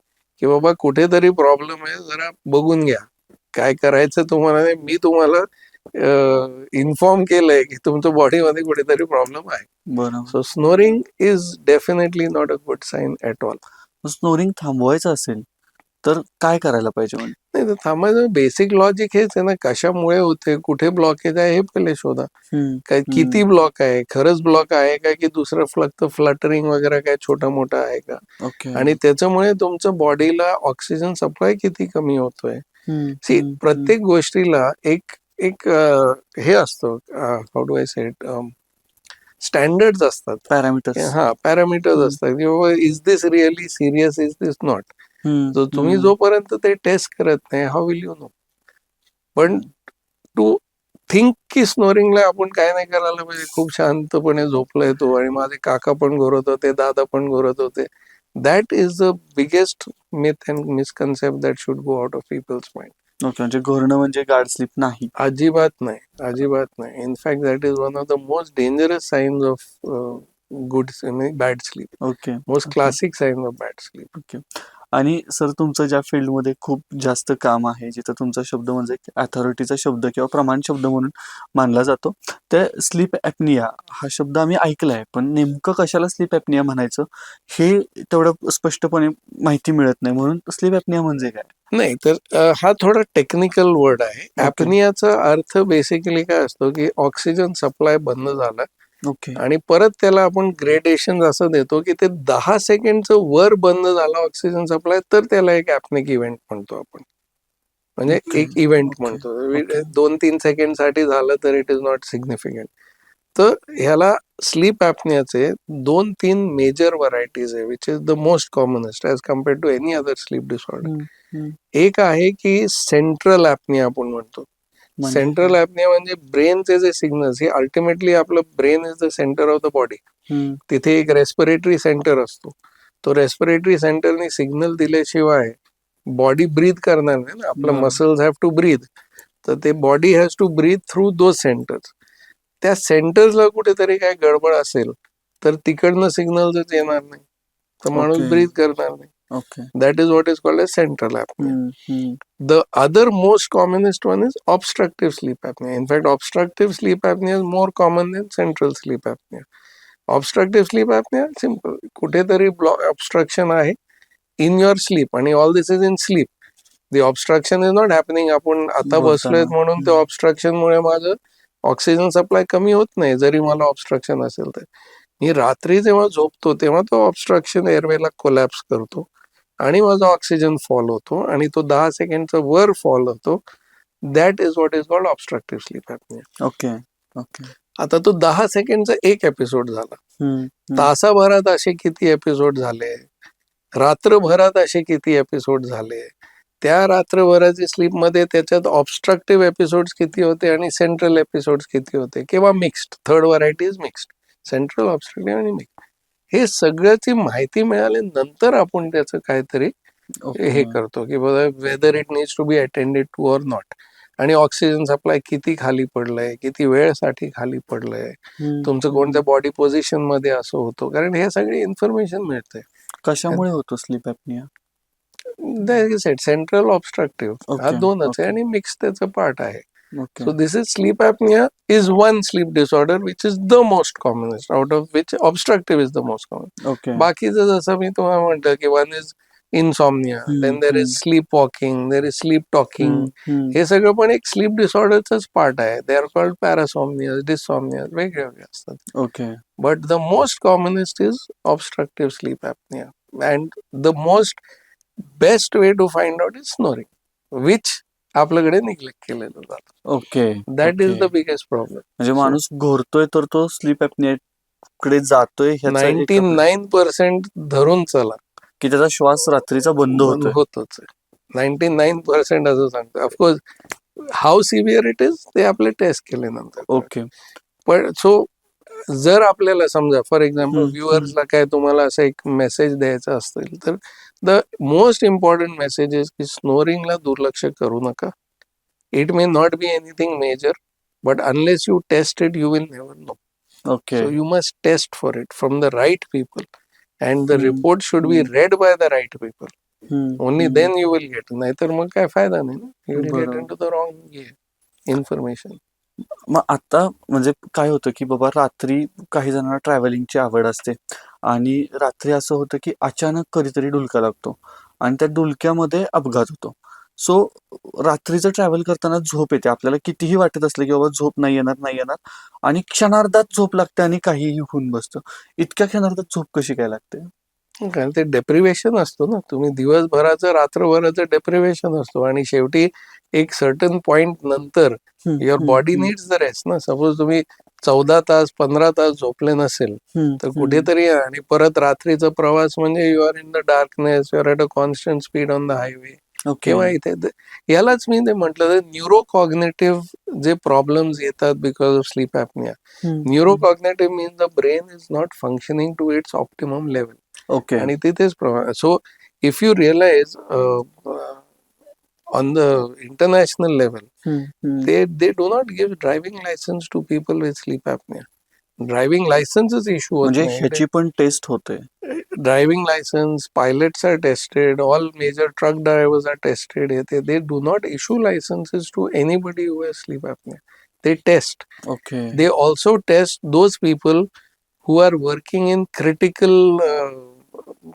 B: की बाबा कुठेतरी प्रॉब्लेम आहे, जरा बघून घ्या. काय करायचं तुम्हाला नाही, मी तुम्हाला इन्फॉर्म केलंय की तुमच्या बॉडीमध्ये कुठेतरी प्रॉब्लेम आहे.
A: बरोबर.
B: So snoring is definitely not a good sign at all.
A: Snoring थांबवायचं असेल तर काय करायला पाहिजे म्हणजे?
B: नाही तर थांबायचं बेसिक लॉजिक हेच आहे ना, कशामुळे होते, कुठे ब्लॉकेज आहे हे पहिले शोधा.
A: हम्म,
B: काय
A: हम्म.
B: किती ब्लॉक आहे, खरंच ब्लॉक आहे का, की दुसरं फक्त फ्लटरिंग वगैरे काय छोटा मोठा आहे का,
A: ओके.
B: आणि त्याच्यामुळे तुमच्या बॉडीला ऑक्सिजन सप्लाय किती कमी होतोय.
A: हम्म,
B: सी
A: हम्म, हम्म.
B: प्रत्येक गोष्टीला एक एक हे असतो, how do I say it, standards असतात.
A: पॅरामीटर्स.
B: हा, पॅरामीटर्स
A: हम्म,
B: असतात की बाबा is this really serious, is this not.
A: हम्म,
B: जो तुम्ही
A: हम्म.
B: जोपर्यंत ते टेस्ट करत नाही, हाऊ विल यू नो. पण टू थिंक की स्नोरिंगला आपण काय नाही करायला पाहिजे, खूप शांतपणे झोपलाय तो आणि माझे काका पण घोरत होते, दादा पण घोरत होते, that is the biggest myth and misconception that should go out of people's mind.
A: Okay. म्हणजे घोरणं म्हणजे गाढ स्लीप नाही.
B: अजिबात नाही, अजिबात नाही. In fact that is one of the most dangerous signs of good bad sleep,
A: okay
B: most
A: okay
B: classic sign of bad sleep.
A: Okay. आणि सर तुमचं ज्या फील्डमध्ये खूप जास्त काम आहे, जिथं तुमचा शब्द म्हणजे अथॉरिटीचा शब्द किंवा प्रमाण शब्द म्हणून मानला जातो, त्या स्लीप ॲपनिया हा शब्द आम्ही ऐकलाय, पण नेमकं कशाला स्लीप ॲपनिया म्हणायचं हे तेवढं स्पष्टपणे माहिती मिळत नाही. म्हणून स्लीप ॲपनिया म्हणजे काय?
B: नाही तर हा थोडा टेक्निकल वर्ड आहे.
A: ओके
B: ॲपनियाचा अर्थ बेसिकली काय असतो, की ऑक्सिजन सप्लाय बंद झाला
A: ओके
B: आणि परत त्याला आपण ग्रेडेशन असं देतो की ते 10 सेकंडचं वर बंद झाला ऑक्सिजन सप्लाय, तर त्याला एक ॲपनिक इव्हेंट म्हणतो आपण. म्हणजे
A: ओके
B: एक इव्हेंट
A: ओके
B: म्हणतो.
A: ओके
B: 2-3 सेकंड साठी झालं तर इट इज नॉट सिग्निफिकंट. तर ह्याला स्लीप ॲपनियाचे 2-3 मेजर व्हरायटीज आहे, which is the most commonest as compared to any other sleep disorder.
A: Hmm, hmm.
B: एक आहे की सेंट्रल ॲपनिया आपण म्हणतो.
A: म्हणजे
B: सेंट्रल ॲपनिया म्हणजे ब्रेनचे जे सिग्नल्स, हे अल्टिमेटली आपलं brain is the centre of the body.
A: Hmm,
B: तिथे एक रेस्पिरेटरी सेंटर असतो. तो रेस्पिरेटरी सेंटरने सिग्नल दिल्याशिवाय बॉडी ब्रीथ करणार नाही ना, आपलं
A: बरोबर.
B: Muscles have to breathe. तर ते body has to breathe through those centres. त्या सेंटर्सला कुठेतरी काय गडबड असेल तर तिकडनं सिग्नल्सच येणार नाही, तर माणूस
A: ओके
B: ब्रीथ करणार नाही.
A: Okay.
B: That is what is called as central apnea.
A: Hmm, hmm.
B: The other most commonest one is obstructive sleep apnea. In fact, obstructive sleep apnea is more common than central sleep apnea. Obstructive sleep apnea, simple. कुठेतरी obstruction आहे in your sleep, आणि all this is in sleep. The obstruction is not happening. आपण आता बसलोय
A: बोलताना
B: म्हणून त्या obstruction मुळे माझं ऑक्सिजन सप्लाय कमी होत नाही, जरी मला ऑब्स्ट्रक्शन असेल तर. मी रात्री जेव्हा झोपतो तेव्हा तो ऑब्स्ट्रक्शन एअरवेला कोलॅप्स करतो आणि माझा ऑक्सिजन फॉल होतो आणि तो 10 सेकंडचा वर फॉल होतो. That is what is called obstructive sleep apnea.
A: Okay okay.
B: आता तो 10 सेकंडचा एक एपिसोड झाला.
A: हम्म, हम्म.
B: तासाभरात असे किती एपिसोड झाले, रात्रभरात असे किती एपिसोड झाले, त्या रात्रभराच्या स्लीपमध्ये त्याच्यात ऑब्स्ट्रक्टिव्ह एपिसोड्स किती होते आणि सेंट्रल एपिसोड्स किती होते, किंवा mixed. Third variety is mixed. Central obstructive आणि मिक्स. हे सगळ्याची माहिती मिळाल्यानंतर आपण त्याचं काहीतरी हे करतो की बाबा whether it needs to be attended to or not. आणि ऑक्सिजन सप्लाय किती खाली पडलंय, किती वेळसाठी खाली पडलंय, तुमचं कोणत्या बॉडी पोझिशन मध्ये असं होतं, कारण हे सगळी इन्फॉर्मेशन मिळते.
A: कशामुळे होतो स्लीप ॲपनिया?
B: सेंट्रल ऑब्स्ट्रक्टिव्ह हा
A: Okay,
B: दोनच आहे
A: okay.
B: आणि मिक्स त्याचं पार्ट आहे.
A: Okay.
B: So this is sleep apnea is one sleep disorder which is the most commonest, out of which obstructive is the most common.
A: Okay.
B: बाकीचं जसं मी तुम्हाला म्हटलं की one is insomnia, then there is sleepwalking, there is sleep talking. हे सगळं पण एक sleep डिसऑर्डरच part आहे. दे आर कॉल्ड पॅरासॉम्निया, डिसॉम्निया, वेगळे वेगळे असतात.
A: Okay.
B: But the most commonest is obstructive sleep apnea and the most best way to find out is snoring, which आपल्याकडे neglect केलेलं जातं.
A: Okay.
B: That is the biggest problem.
A: म्हणजे माणूस घोरतोय तर तो स्लीप ॲपनिया कडे जातोय ह्याचा एक
B: 99% धरून चला
A: की त्याचा श्वास रात्रीचा बंद होतोय.
B: होतोच. 99% असं सांगतो. Of course how severe it is ते आपले टेस्ट केल्यानंतर.
A: ओके.
B: पण सो जर आपल्याला समजा फॉर एक्झाम्पल व्ह्युअर्सला काय तुम्हाला असं एक मेसेज द्यायचा असेल तर the most important message is की स्नोरिंगला दुर्लक्ष करू नका. It may not be anything major, but unless you test it you will never know.
A: Okay.
B: So you must test for it from the right people, and the report should be read by the right people. Only then you will get. नाहीतर मग काय फायदा नाही ना. You will get into the wrong information.
A: मग आता म्हणजे काय होतं की बाबा रात्री काही जणांना ट्रॅव्हलिंगची आवड असते आणि रात्री असं होतं की अचानक कधीतरी डुलका लागतो आणि त्या डुलक्यामध्ये अपघात होतो. सो रात्रीचं ट्रॅव्हल करताना झोप येते, आपल्याला कितीही वाटत असलं की बाबा झोप नाही येणार आणि क्षणार्धात झोप लागते आणि काहीही होऊन बसतं. इतक्या क्षणार्धात झोप कशी काय लागते?
B: कारण ते डेप्रिवेशन असतो ना. तुम्ही दिवसभराचं रात्रभराचं डेप्रिवेशन असतो आणि शेवटी एक सर्टन पॉइंट नंतर your body needs the rest ना. सपोज तुम्ही 14 तास 15 तास झोपले नसेल तर कुठेतरी, आणि परत रात्रीचा प्रवास म्हणजे you are in the darkness, you are at a constant speed on the highway. किंवा इथे यालाच मी ते म्हटलं न्यूरो कॉग्नेटिव्ह जे प्रॉब्लेम्स येतात because of sleep apnea. Neuro cognitive means the brain is not functioning to its optimum level.
A: Okay.
B: आणि तिथेच so if you realise on the international level they do not give driving license to people with sleep apnea. Driving लायसन्सच issue होत
A: म्हणजे
B: नाही.
A: ह्याची पण test होते.
B: Driving licence, pilots are tested, all major truck drivers are tested. They do not issue licences to anybody who has sleep apnea. They test.
A: Okay.
B: They also test those people who are working in critical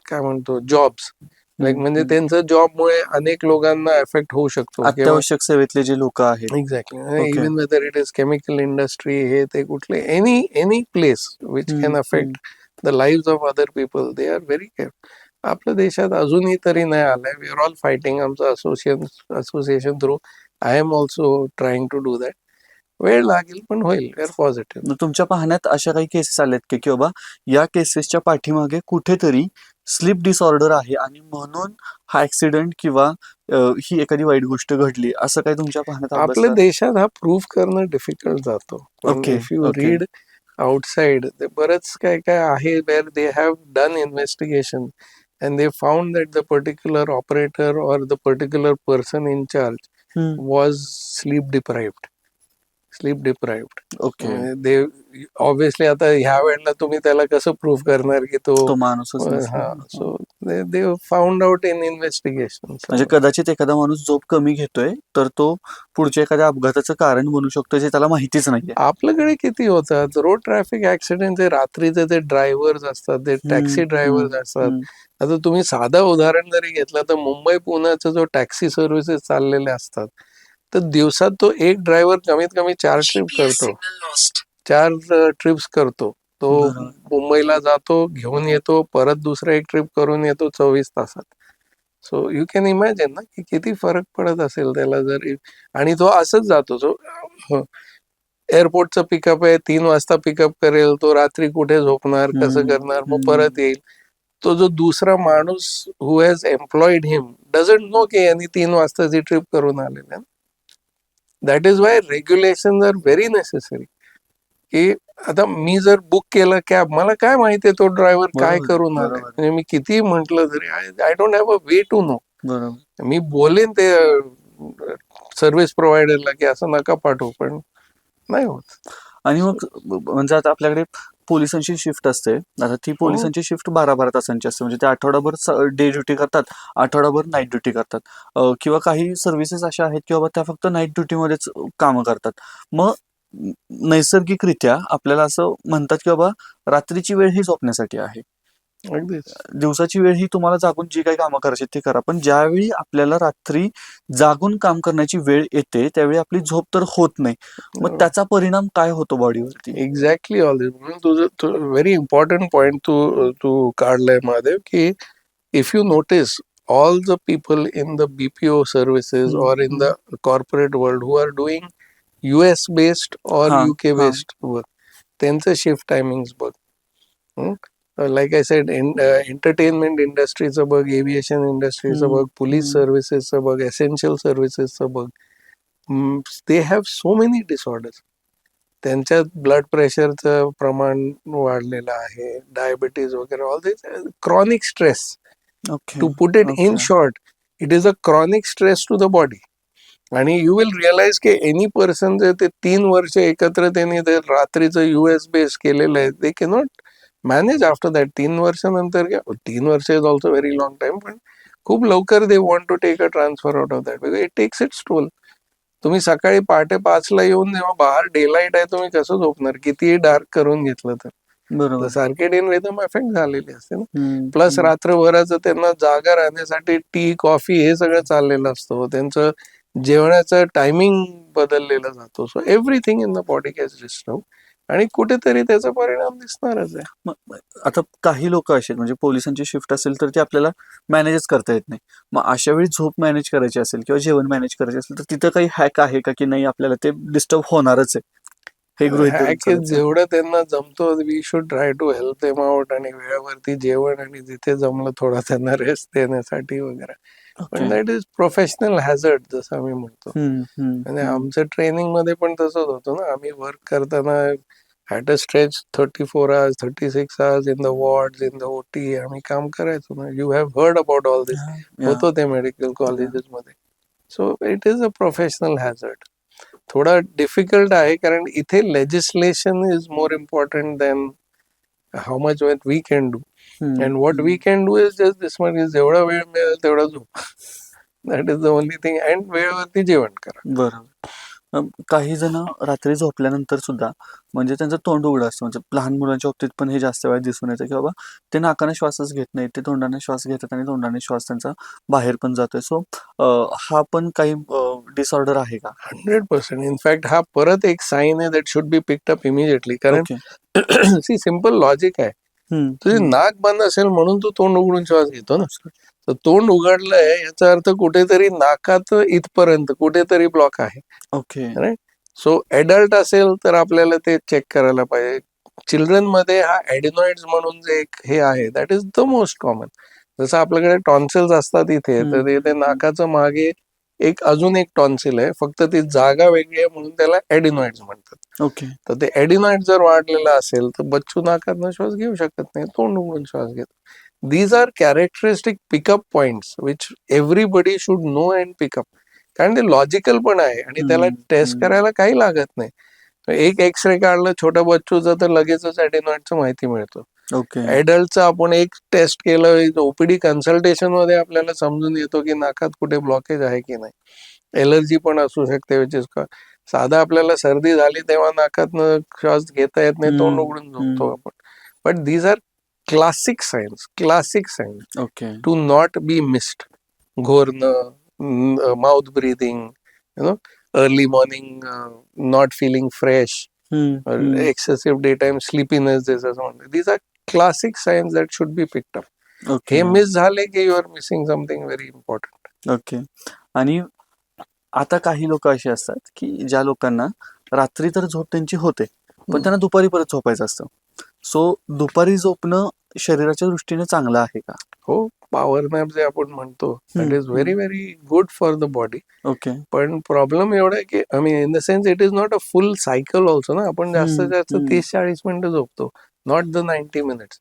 B: काय म्हणतो jobs. Like म्हणजे त्यांच्या जॉबमुळे अनेक लोकांना effect होऊ शकतो.
A: अत्यावश्यक सेवेतले जे लोक आहेत.
B: Exactly. Even whether it is chemical industry, हे ते कुठले any place which can affect the live of other people, they are very careful. आपल्या देशात अजूनही तरी नाही आलंय. We are all fighting. आमचं association through I am also trying to do that. वेळ लागेल पण होईल. We are positive.
A: तुमच्या पाहण्यात अशा काही केसेस आल्यात की बाबा या केसेसच्या पाठीमागे कुठेतरी स्लीप डिसऑर्डर आहे आणि म्हणून हा ऍक्सिडेंट किंवा ही एखादी वाईट गोष्ट घडली, असं काही तुमच्या पाहण्यात
B: आपल्या देशात हा प्रूव्ह करणं डिफिकल्ट जातो. इफ यू रीड आउटसाइड ते बरंच काय काय आहे where they have done investigation and they found that the particular operator or the particular person in charge was sleep deprived.
A: Okay.
B: They obviously आता ह्या वेळेला तुम्ही त्याला कसं प्रूव्ह करणार की तो
A: माणूसच नसला.
B: So they found out in investigation.
A: म्हणजे कदाचित एखादा माणूस झोप कमी घेतोय तर तो पुढच्या एखाद्या अपघाताचं कारण बनू शकतो जे त्याला माहितीच नाहीये.
B: आपल्याकडे किती होतात रोड ट्रॅफिक ऍक्सिडेंट. जे रात्रीचे ते ड्रायव्हर्स असतात, ते टॅक्सी ड्रायव्हर्स असतात. आता तुम्ही साधं उदाहरण जरी घेतलं तर मुंबई पुण्याचा जो टॅक्सी सर्व्हिसेस चाललेले असतात तर दिवसात तो एक ड्रायव्हर कमीत कमी 4 ट्रिप्स करतो. तो मुंबईला जातो, घेऊन येतो, परत दुसरा एक ट्रिप करून येतो 24 तासात. सो यू कॅन इमॅजिन ना की किती फरक पडत असेल त्याला जर. आणि तो असंच जातो. जो एअरपोर्टचं पिकअप आहे, 3 वाजता पिकअप करेल, तो रात्री कुठे झोपणार, कसं करणार, मग परत येईल. तो जो दुसरा माणूस who has employed him doesn't know की यांनी 3 वाजताची ट्रिप करून आलेला. That is why regulation are very necessary. की आता मी जर बुक केलं कॅब, मला काय माहितीये तो ड्रायव्हर काय
A: बरोबर
B: करून आलाय.
A: बरोबर
B: म्हणजे मी किती म्हंटल तरी I don't have a way to know.
A: बरोबर.
B: मी बोलेन ते सर्व्हिस प्रोव्हायडरला की असं नका पाठवू, पण नाही होत.
A: आणि मग म्हणजे आता आपल्याकडे पोलिसांची शिफ्ट असते. आता ती
B: हो.
A: पोलिसांची शिफ्ट 12-12 तासांची असते. म्हणजे ते आठवडाभर डे ड्युटी करतात, आठवडाभर नाईट ड्युटी करतात. किंवा काही सर्व्हिसेस अशा आहेत की बाबा त्या फक्त नाईट ड्युटीमध्येच कामं करतात. मग नैसर्गिकरित्या आपल्याला असं म्हणतात की बाबा रात्रीची वेळ ही झोपण्यासाठी आहे.
B: अगदीच.
A: दिवसाची वेळ ही तुम्हाला जागून जी काही कामं करायची ते करा. पण ज्यावेळी आपल्याला रात्री जागून काम करण्याची वेळ येते, त्यावेळी आपली झोप तर होत नाही. मग त्याचा परिणाम काय होतो बॉडीवरती?
B: एक्झॅक्टली ऑल दिस. म्हणून तुझं व्हेरी इम्पॉर्टंट पॉइंट तू तू काढलाय महादेव, की if you notice all the people in the BPO services
A: हम्म,
B: or in the corporate world who are doing US based or
A: हा
B: UK
A: हा
B: based work, त्यांचं शिफ्ट टायमिंग्स बघ. Like I said, entertainment इंडस्ट्रीचं बघ, aviation इंडस्ट्रीचं
A: हम्म,
B: बघ, police
A: हम्म.
B: सर्व्हिसेसचं बघ, एसेन्शियल सर्व्हिसेसचं बघ. They have so many disorders. त्यांच्यात ब्लड प्रेशरचं प्रमाण वाढलेलं आहे, डायबिटीज वगैरे, all this chronic stress.
A: Okay
B: To put it in
A: okay
B: short, it is a chronic stress to the body. आणि यू विल रिअलाइज की एनी पर्सन जे ते 3 वर्ष एकत्र त्यांनी ते रात्रीचं US बेस केलेलं आहे, they cannot manage after that. 3 वर्षानंतर 3 वर्ष is also very long time, पण खूप लवकर they want to take a transfer out of that, because it takes its toll. तुम्ही सकाळी पहाटे 5ला येऊन जेव्हा बाहेर डे लाईट आहे, तुम्ही कसं झोपणार कितीही डार्क करून घेतलं तर? तर
A: बरोबर.
B: सर्केडियन रिदम अफेक्ट झालेली असते ना.
A: हम्म,
B: प्लस
A: हम्म.
B: रात्रभराचं त्यांना जागा राहण्यासाठी टी कॉफी हे सगळं चाललेलं असतं. त्यांचं जेवणाचं टायमिंग बदललेला जातो. So everything in the body gets disturb, आणि कुठेतरी त्याचा परिणाम दिसणारच आहे.
A: मग आता काही लोक असे आहेत, म्हणजे पोलिसांची शिफ्ट असेल तर ती आपल्याला मॅनेजच करता येत नाही. मग अशा वेळी झोप मॅनेज करायची असेल किंवा जेवण मॅनेज करायचे असेल तर तिथं काही हॅक आहे का की नाही आपल्याला ते डिस्टर्ब होणारच आहे, हे गृहीत धरून
B: हॅक
A: चालायचं?
B: जेवढं त्यांना जमतो, we should try to help them out, आणि वेळेवरती जेवण, आणि जिथे जमलं थोडा त्यांना रेस्ट देण्यासाठी वगैरे.
A: ओके.
B: पण दॅट इज प्रोफेशनल हॅझर्ड, जसं आम्ही म्हणतो. आणि आमचं ट्रेनिंग मध्ये पण तसंच होतं ना. आम्ही वर्क करताना at a stretch 34 hours, 36 hours in the wards, in the OT आम्ही काम करायचो ना. You have heard about all this.
A: या
B: होतो ते मेडिकल कॉलेजेस मध्ये. So it is a professional hazard. थोडा डिफिकल्ट आहे, कारण इथे legislation is more important than how much we can do. And what we can do is just this much, जेवढा वेळ मिळेल तेवढा झोप. That is the only thing. And वेळेवरती जेवण करा.
A: बरोबर. काही जण रात्री झोपल्यानंतर सुद्धा म्हणजे त्यांचं तोंड उघडं असतं. म्हणजे लहान मुलांच्या बाबतीत पण हे जास्त वेळा दिसून येतं की बाबा ते नाकाने श्वासच घेत नाहीत, ते तोंडाने श्वास घेतात आणि तोंडाने श्वास त्यांचा बाहेर पण जातोय. सो हा पण काही डिसऑर्डर आहे का?
B: 100%. इनफॅक्ट हा परत एक साईन आहे that should be picked up immediately. कारण
A: ओके.
B: सी सिम्पल लॉजिक आहे.
A: हम्म,
B: तुझे
A: हम्म.
B: नाक बंद असेल म्हणून तू तोंड उघडून श्वास घेतो ना. तर तोंड उघडलंय याचा अर्थ कुठेतरी नाकात इथपर्यंत कुठेतरी ब्लॉक आहे.
A: ओके.
B: राईट. सो एडल्ट असेल तर आपल्याला ते चेक करायला पाहिजे. चिल्ड्रन मध्ये हा ॲडिनॉइड्स म्हणून जे एक हे आहे, that is the most common. जसं आपल्याकडे टॉन्सिल्स असतात इथे, तर इथे नाकाचं मागे अजून एक टॉन्सिल आहे, फक्त ती जागा वेगळी आहे म्हणून त्याला ॲडिनॉइड्स म्हणतात.
A: ओके.
B: तर ते ॲडिनॉइड जर वाढलेलं असेल तर बच्चू नाकातनं श्वास घेऊ शकत नाही, तोंड उघडून श्वास घेतो. These are characteristic pickup points which everybody should know and pick up. कारण ते लॉजिकल पण आहे, आणि त्याला टेस्ट करायला काही लागत नाही. एक एक्सरे काढलं छोट्या बच्चूचं तर लगेचच ॲडिनॉइडचं माहिती मिळतं.
A: ओके.
B: ऍडल्टचं आपण एक टेस्ट केलं, OPD कन्सल्टेशन मध्ये आपल्याला समजून येतो की नाकात कुठे ब्लॉकेज आहे की नाही. एलर्जी पण असू शकते, विच इज साधा आपल्याला सर्दी झाली तेव्हा नाकातनं श्वास घेता येत नाही, तोंड उघडून झोपतो आपण. But these are classic signs
A: okay.
B: To not be missed. घोरणं, mouth breathing, early morning not feeling fresh, excessive daytime sleepiness, these are classic signs that should be picked up.
A: ओके.
B: हे मिस झाले की you are missing something very important.
A: Okay. आणि आता काही लोक असे असतात की ज्या लोकांना रात्री तर झोप त्यांची होते, पण त्यांना दुपारी परत झोपायचं असतं. सो दुपारी झोपणं शरीराच्या दृष्टीने चांगलं आहे का?
B: हो, पॉवर नॅप जे आपण म्हणतो that is very very good for the body.
A: Okay.
B: पण प्रॉब्लेम एवढा आहे की I mean in the sense it is not a full cycle also ना. आपण जास्तीत जास्त 30-40 मिनिटं झोपतो, नॉट द 90 मिनिट्स.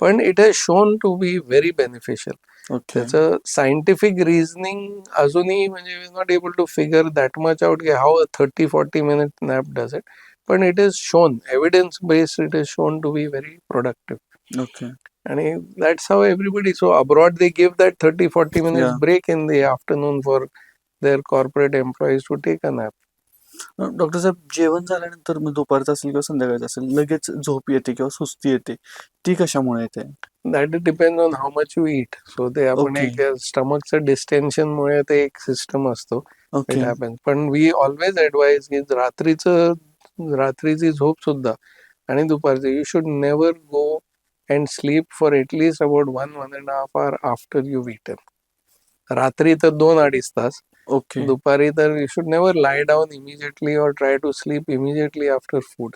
B: पण it has shown to be very beneficial.
A: Okay.
B: त्याचं सायंटिफिक रिझनिंग अजूनही म्हणजे not able to figure that much out की how 30-40 minute nap does it. पण it is shown, evidence based, it is shown to be very productive.
A: Okay.
B: आणि that's how everybody, so abroad they give that 30-40 minutes
A: Yeah.
B: break in the afternoon for their corporate employees to take a nap.
A: Doctor साहेब, जेवण झाल्यानंतर मग दुपारचं असेल किंवा संध्याकाळचं असेल लगेच झोप येते किंवा सुस्ती येते, ती कशामुळे येते?
B: That it depends on how much you eat. So ते आपण
A: ओके.
B: एक स्टमकचं डिस्टेन्शन मुळे ते एक सिस्टम असतो.
A: ओके.
B: It happens. पण वी ऑलवेज ऍडवाइज की रात्रीची झोप सुद्धा आणि दुपारची you should never go and sleep for at least about 1-1.5 hour after you eaten. रात्री तर 2-2.5 तास.
A: ओके.
B: दुपारी तर you should never lie down immediately or try to sleep immediately after food.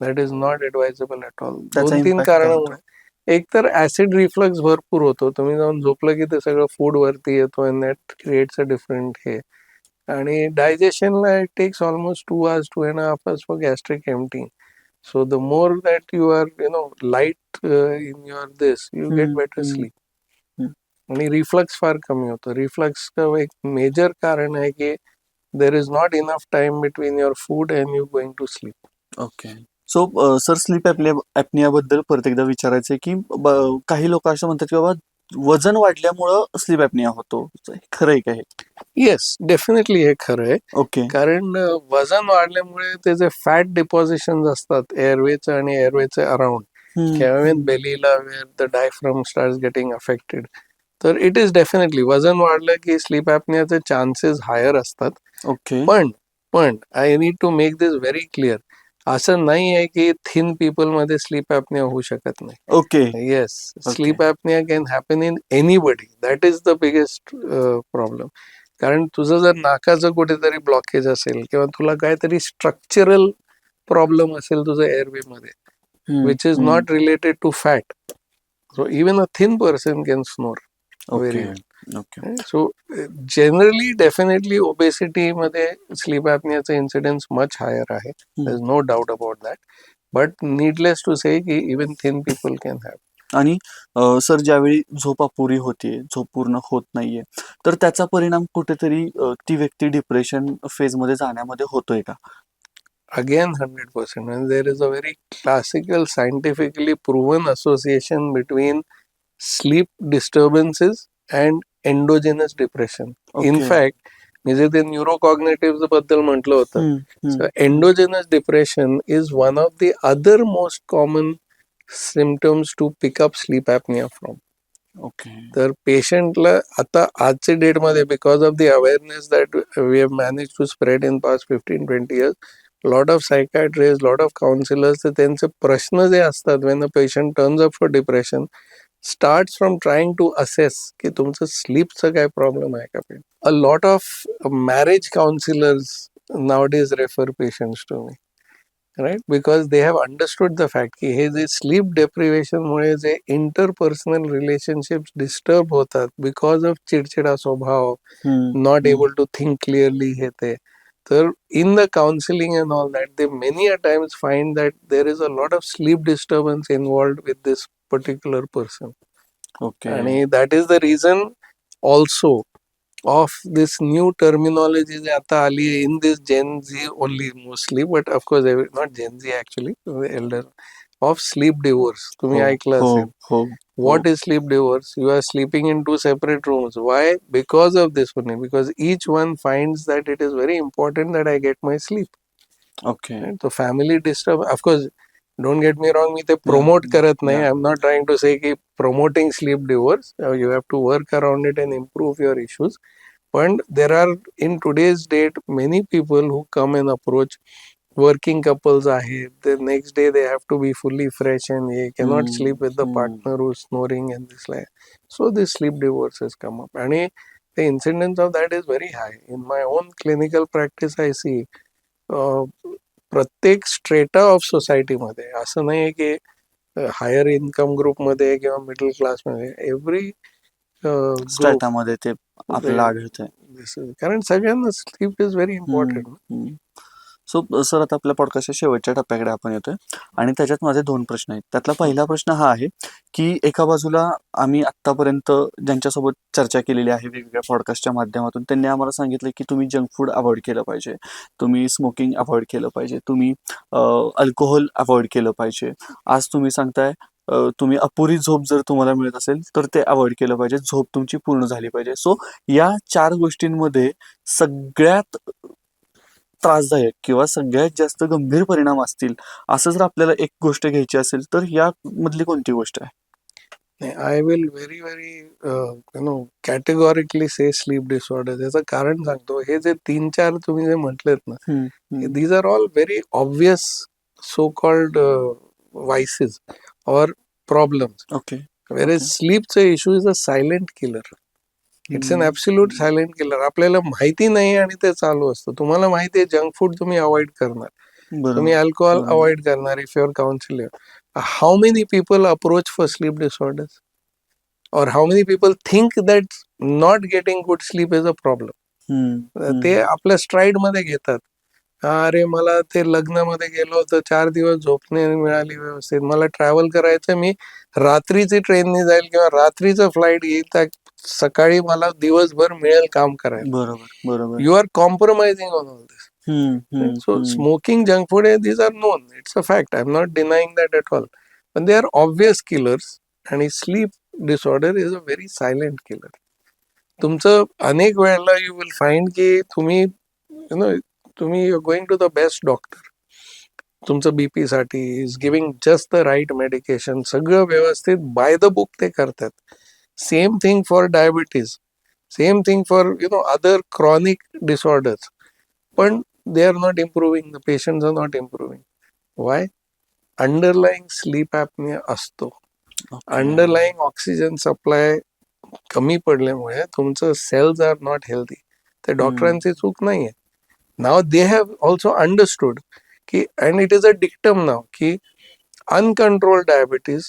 B: That is not advisable at all.
A: त्याचा
B: 2-3
A: impact काय होतो?
B: कारणामुळे. एक तर ऍसिड रिफ्लक्स भरपूर होतो. तुम्ही जाऊन झोपलं की ते सगळं फूड वरती येतो and that creates a different हे. आणि डायजेशनला it takes almost 2 hours, 2.5 hours for gastric emptying. So the more that you are, light in your this, you get better sleep. आणि रिफ्लक्स फार कमी होतो. रिफ्लक्सचं एक मेजर कारण आहे की there is not enough time between your food and you going to sleep.
A: Okay. So sir, sleep apnea बद्दल परत एकदा विचारायचं आहे की काही लोक असं म्हणतात की बाबा वजन वाढल्यामुळं स्लीप ॲपनिया होतो, खरं आहे का हे?
B: येस, डेफिनेटली हे खरं आहे.
A: ओके.
B: कारण वजन वाढल्यामुळे ते जे फॅट डिपॉझिशन असतात एअरवेचं आणि एअरवेचे अराउंड किंवा बेलीला where the diaphragm start getting affected, तर इट इज डेफिनेटली वजन वाढलं की स्लीप ॲपनियाचे चान्सेस हायर असतात.
A: ओके.
B: पण I need to make this very clear, असं नाही आहे की थिन पीपल मध्ये स्लीप ॲपनिया होऊ शकत नाही.
A: Okay.
B: Yes, sleep apnea can happen in anybody. That is the biggest problem. कारण तुझं जर नाकाचं कुठेतरी ब्लॉकेज असेल किंवा तुला काहीतरी स्ट्रक्चरल प्रॉब्लेम असेल तुझं एअरवे मध्ये which is not related to fat, so even a thin person can snore very well.
A: Okay.
B: So generally definitely obesity मध्ये स्लीप ॲपनियाचं इन्सिडेन्स मच हायर आहे. There is no doubt about that. But needless to say की even thin people can have.
A: आणि sir, ज्यावेळी झोप अपुरी होते, झोप पूर्ण होत नाहीये, तर त्याचा परिणाम कुठेतरी ती व्यक्ती डिप्रेशन फेजमध्ये जाण्यामध्ये होतोय का?
B: Again, 100%. And there is a very classical, scientifically proven association between sleep disturbances and endogenous depression. In fact, मी जे ते न्यूरोकॉग्नेटिव्ह बद्दल म्हटलं होतं, so endogenous depression is one of the other most common symptoms to pick up sleep apnea from.
A: Okay.
B: तर पेशंटला आता आजच्या डेटमध्ये because of the awareness that we have manage to spread in past 15-20 years, lot of psychiatrist, lot of counsellors, तर त्यांचे प्रश्न जे असतात when a patient turns up for depression start from trying to assess की तुमचं स्लीपचं काय problem आहे का. A lot of marriage counsellors nowadays refer patients to me, right, because they have understood the fact की हे जे स्लीप डेप्रिवेशनमुळे जे इंटरपर्सनल रिलेशनशिप्स डिस्टर्ब होतात बिकॉज ऑफ चिडचिडा स्वभाव, not able to think clearly, हे ते, तर in the counseling and all that, they many a times find that there is a lot of sleep disturbance involved with this particular person.
A: Okay.
B: And that is the reason also of this new terminology जे आता आली in this Gen Z only mostly, but of course not Gen Z actually, elder, of sleep divorce. तुम्ही ऐकलं असेल. What is sleep divorce? You are sleeping in 2 separate rooms. Why? Because of this only. Because each one finds that it is very important that I get my sleep.
A: Okay.
B: Right? So family disturb. Of course, don't get me wrong. मी ते promote करत नाही. I'm not trying to say की promoting sleep divorce. You have to work around it and improve your issues. But there are in today's date many people who come and approach. Working couples आहेत, the next day they have to be fully fresh and they cannot sleep with the partner who's snoring and this like. So this sleep divorces come up. And the incidence of that is very high. In my own clinical practice I see प्रत्येक strata of सोसायटीमध्ये असं नाही की higher income ग्रुपमध्ये किंवा middle क्लासमध्ये every group,
A: स्ट्रॅटामध्ये ते आपल्याला आढळतंय.
B: कारण सगळ्यांना sleep is very important.
A: So sir, आता आपल्या पॉडकास्टच्या शेवटच्या टप्प्याकडे आपण येतोय आणि त्याच्यात माझे 2 प्रश्न आहेत. त्यातला पहिला प्रश्न हा आहे की एका बाजूला आम्ही आत्तापर्यंत ज्यांच्यासोबत चर्चा केलेली आहे वेगवेगळ्या पॉडकास्टच्या माध्यमातून, त्यांनी आम्हाला सांगितलं की तुम्ही जंक फूड अवॉइड केलं पाहिजे, तुम्ही स्मोकिंग अवॉइड केलं पाहिजे, तुम्ही अल्कोहोल अवॉइड केलं पाहिजे. आज तुम्ही सांगताय तुम्ही अपुरी झोप जर तुम्हाला मिळत असेल तर ते अवॉइड केलं पाहिजे, झोप तुमची पूर्ण झाली पाहिजे. सो या 4 गोष्टींमध्ये सगळ्यात त्रासदायक किंवा सगळ्यात जास्त गंभीर परिणाम असतील असं जर आपल्याला एक गोष्ट घ्यायची असेल तर या मधली कोणती गोष्ट आहे?
B: I will very categorically say sleep disorder. त्याचं कारण सांगतो. हे जे 3-4 तुम्ही जे म्हटलेत ना, these are all very obvious so-called vices or problems.
A: Okay.
B: Whereas sleepचा issue is a silent killer. It's an absolute silent killer. आपल्याला माहिती नाही आणि ते चालू असतं. तुम्हाला माहिती आहे जंक फूड तुम्ही अवॉइड करणार, तुम्ही अल्कोहोल अवॉइड करणार if your counsellor. How many people approach for sleep disorders or how many people think that not getting good sleep is a problem. ते आपल्या स्ट्राईड मध्ये घेतात. अरे मला ते लग्नामध्ये गेलो होतो, 4 दिवस झोप नाही मिळाली व्यवस्थित, मला ट्रॅव्हल करायचं, मी रात्रीची ट्रेनने जाईल किंवा रात्रीचं फ्लाईट येईल, सकाळी मला दिवसभर मिळेल काम करायला.
A: बरोबर.
B: You are compromising on all this. So smoking, junk food, these are known. It's a fact. I'm not denying that at all. But they are obvious killers. आणि sleep disorder is a very silent killer. तुमचं अनेक वेळेला you will find की तुम्ही you're going to the best doctor. तुमचं BP साठी is giving just the right medication. सगळं व्यवस्थित by the book ते करतात. Same thing for diabetes. Same thing for other chronic disorders. पण they are not improving. The patients are not improving. Why? Underlying sleep apnea असतो. Underlying oxygen supply कमी पडल्यामुळे तुमचं cells are not healthy. ते डॉक्टरांची चूक नाहीये. Now they have also understood की, and it is a dictum now, की uncontrolled diabetes,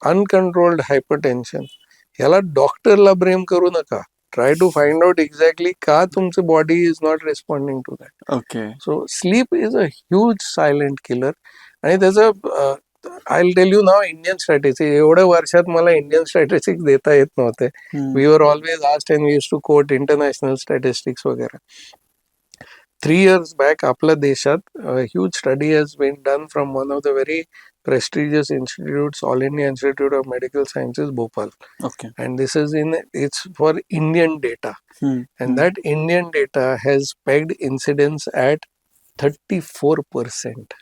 B: uncontrolled hypertension, ह्याला डॉक्टरला ब्लेम करू नका. Try to find out exactly का तुमचं body is not responding to that.
A: Okay.
B: So sleep is a huge silent killer. आणि त्याचं I'll tell you now Indian strategy. एवढ्या वर्षात मला इंडियन स्टॅटिस्टिक्स देता येत नव्हते. We were always asked and we used to quote international statistics वगैरे. 3 years back आपल्या देशात a huge study has been done from one of the very prestigious institutes, All India Institute of Medical Sciences, Bhopal.
A: Okay.
B: And this is it's for Indian data. And that Indian data has pegged incidence at 34%.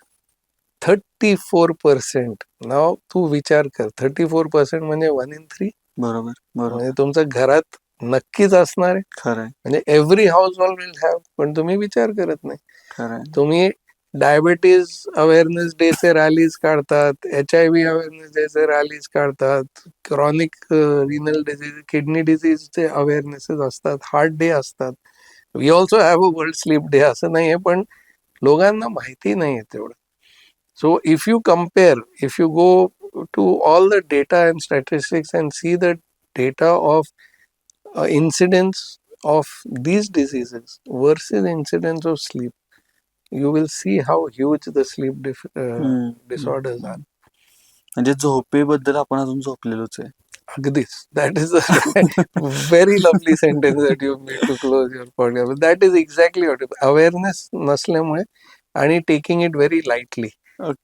B: 34%. Now तू विचार कर, 34% म्हणजे 1 in 3.
A: बरोबर.
B: म्हणजे तुमच्या घरात नक्कीच असणार आहे.
A: खरंय.
B: म्हणजे every household will have. पण तुम्ही विचार करत नाही.
A: खरंय.
B: तुम्ही डायबिटीज अवेअरनेस डेचे रॅलीज काढतात, HIV अवेअरनेस डेचे रॅलीज काढतात, क्रॉनिक रिनल डिझीज, किडनी डिझीजचे अवेअरनेसेस असतात, हार्ट डे असतात. We also have a world sleep day, असं नाहीये, पण लोकांना माहिती नाहीये तेवढं. So if you compare, if you go to all the data and statistics and see the data of incidence of these diseases versus incidence of sleep, you will see how huge the sleep disorders are.
A: म्हणजे झोपेबद्दल आपण अजून झोपलेलोच आहे.
B: अगदीच. That is a very lovely sentence that you made to close your podcast. That is exactly what it is. Awareness नसल्यामुळे आणि taking it very lightly.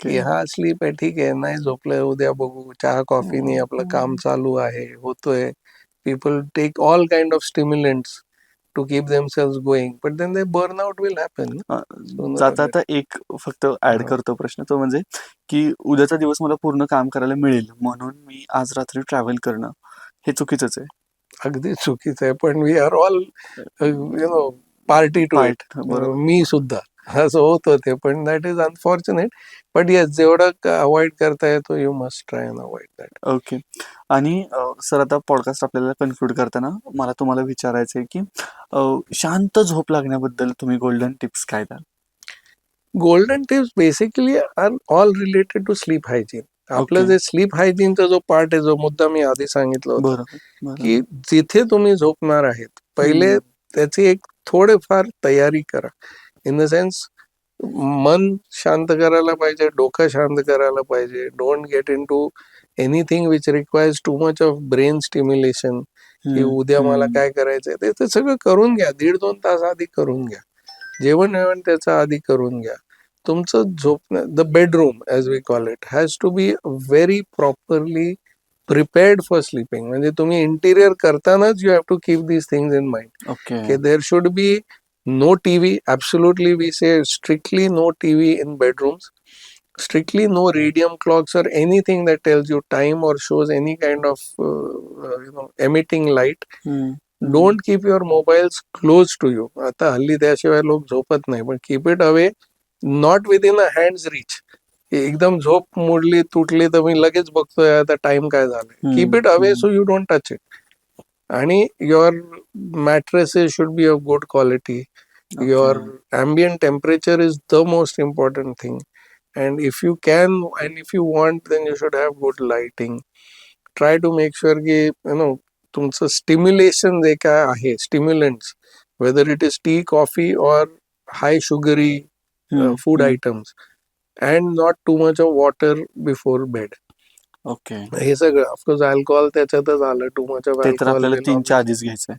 B: की हा sleep आहे, ठीक आहे, नाही झोपलं, उद्या बघू, चहा कॉफीने आपलं काम चालू आहे, होतोय. People take all kind of stimulants to keep themselves going, but then the burnout will happen.
A: जाता एक फक्त ऍड करतो प्रश्न, तो म्हणजे की उद्याचा दिवस मला पूर्ण काम करायला मिळेल म्हणून मी आज रात्री ट्रॅव्हल करणं हे चुकीचंच आहे.
B: अगदी चुकीचं आहे. पण we are all party to it. मी सुद्धा असं होत होते, पण that is unfortunate. But yes, जेवढं अवॉइड करता येतो you must try and avoid that.
A: Okay. आणि सर, आता पॉडकास्ट आपल्याला कन्क्लूड करताना मला तुम्हाला विचारायचं आहे की शांत झोप लागण्याबद्दल तुम्ही गोल्डन टिप्स काय द्याल?
B: Golden tips basically are all related to sleep hygiene. आपलं
A: Okay.
B: जे स्लीप हायजीनचा जो पार्ट आहे, जो मुद्दा मी आधी सांगितला होता,
A: बरोबर
B: की
A: बरोबर.
B: जिथे तुम्ही झोपणार आहेत पहिले
A: हम्म.
B: त्याची एक थोडेफार तयारी करा. इन द सेन्स मन शांत करायला पाहिजे, डोकं शांत करायला पाहिजे. Don't get into anything which requires too much of brain stimulation, की
A: हम्म.
B: उद्या मला
A: हम्म.
B: काय करायचंय ते सगळं करून घ्या. 1.5-2 तास आधी करून घ्या. जेवण त्याच्या आधी करून घ्या. तुमचं झोपणं, the bedroom as we call it, has to be very properly prepared for sleeping. म्हणजे तुम्ही इंटिरियर करतानाच you have to keep these things in mind.
A: Okay.
B: Okay, there should be no TV. Absolutely, we say strictly no TV in bedrooms. Strictly no radium clocks or anything that tells you time or shows any kind of emitting light.
A: हम्म.
B: Don't keep your mobiles close to you. आता हल्ली त्याशिवाय लोक झोपत नाही, पण keep it away, not within a hand's reach. एकदम झोप मोडली तुटली तर मी लगेच बघतोय आता टाइम काय झालाय. Keep it away so you don't touch it. आणि your mattresses should be of good quality. Your ambient temperature is the most important thing. And if you can and if you want, then you should have good lighting. Try to make sure की तुमचं stimulation जे काय आहे, स्टिम्युलंट्स, whether it is tea, coffee or high sugary food items, and not too much of water before bed.
A: Okay.
B: हे सगळं of course alcohol त्याच्यातच आलं. To much of
A: ते तर
B: अल्कोहोल
A: आपल्याला
B: विल
A: 3च्या आधीच घ्यायचंय.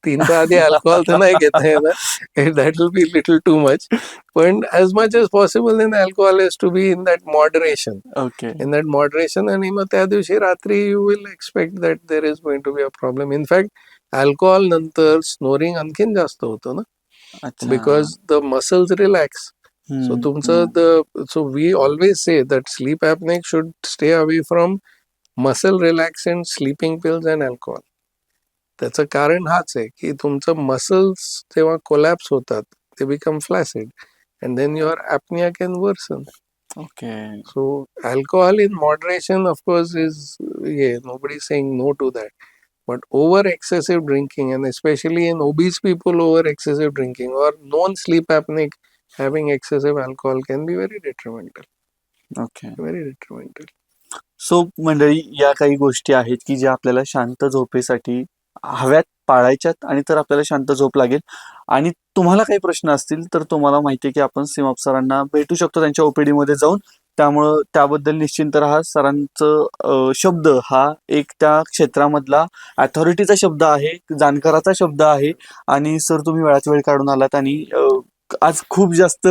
B: 3च्या आधी अल्कोहोल तर नाही घेता येणार. That will be little too much. पण as much as possible in alcohol is to be in that moderation.
A: Okay.
B: In that moderation. आणि मग त्या दिवशी रात्री you will expect that there is going to be a problem. In fact alcohol नंतर snoring आणखीन जास्त होतं ना,
A: अच्छा.
B: Because the muscles relax. So so we always say that sleep apnea should stay away from muscle relaxant, sleeping pills and alcohol. त्याचं कारण हाच आहे की तुमचं मसल्स जेव्हा कोलॅप्स होतात, ते become flaccid and then your apnea can worsen.
A: Okay.
B: So alcohol in moderation, of course, is nobody is saying no to that. But over excessive drinking, and especially in obese people, over excessive drinking or non-sleep apneic having excessive alcohol can be very detrimental.
A: Okay.
B: Very detrimental.
A: So मंडळी, या काही गोष्टी आहेत की ज्या आपल्याला शांत झोपेसाठी हव्यात, पाळायच्यात, आणि तर आपल्याला शांत झोप लागेल. आणि तुम्हाला काही प्रश्न असतील तर तुम्हाला माहिती आहे की आपण सीमाप सरांना भेटू शकतो त्यांच्या ओपीडी मध्ये जाऊन. त्यामुळं त्याबद्दल निश्चिंत राहा. सरांचं शब्द हा एक त्या क्षेत्रामधला अथॉरिटीचा शब्द आहे, जाणकाराचा शब्द आहे. आणि सर, तुम्ही वेळात वेळ काढून आलात आणि आज खूप जास्त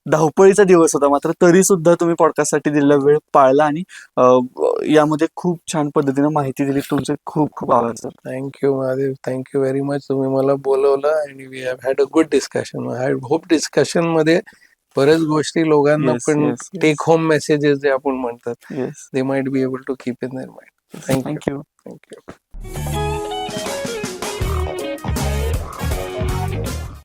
A: धावपळीचा दिवस होता, मात्र तरी सुद्धा तुम्ही पॉडकास्टसाठी दिलेला वेळ पाळला आणि यामध्ये खूप छान पद्धतीने माहिती दिली. तुमचे खूप खूप आभार sir.
B: Thank you Mahadev. Thank you very much. तुम्ही मला बोलवलं आणि we have had a good discussion. I hope discussion मध्ये बऱ्याच गोष्टी लोकांना
A: येस
B: पण
A: येस
B: टेक होम मेसेजेस जे आपण म्हणतात,
A: yes.
B: They might be able to keep in their mind. Thank you.
A: Thank you.
B: Thank you.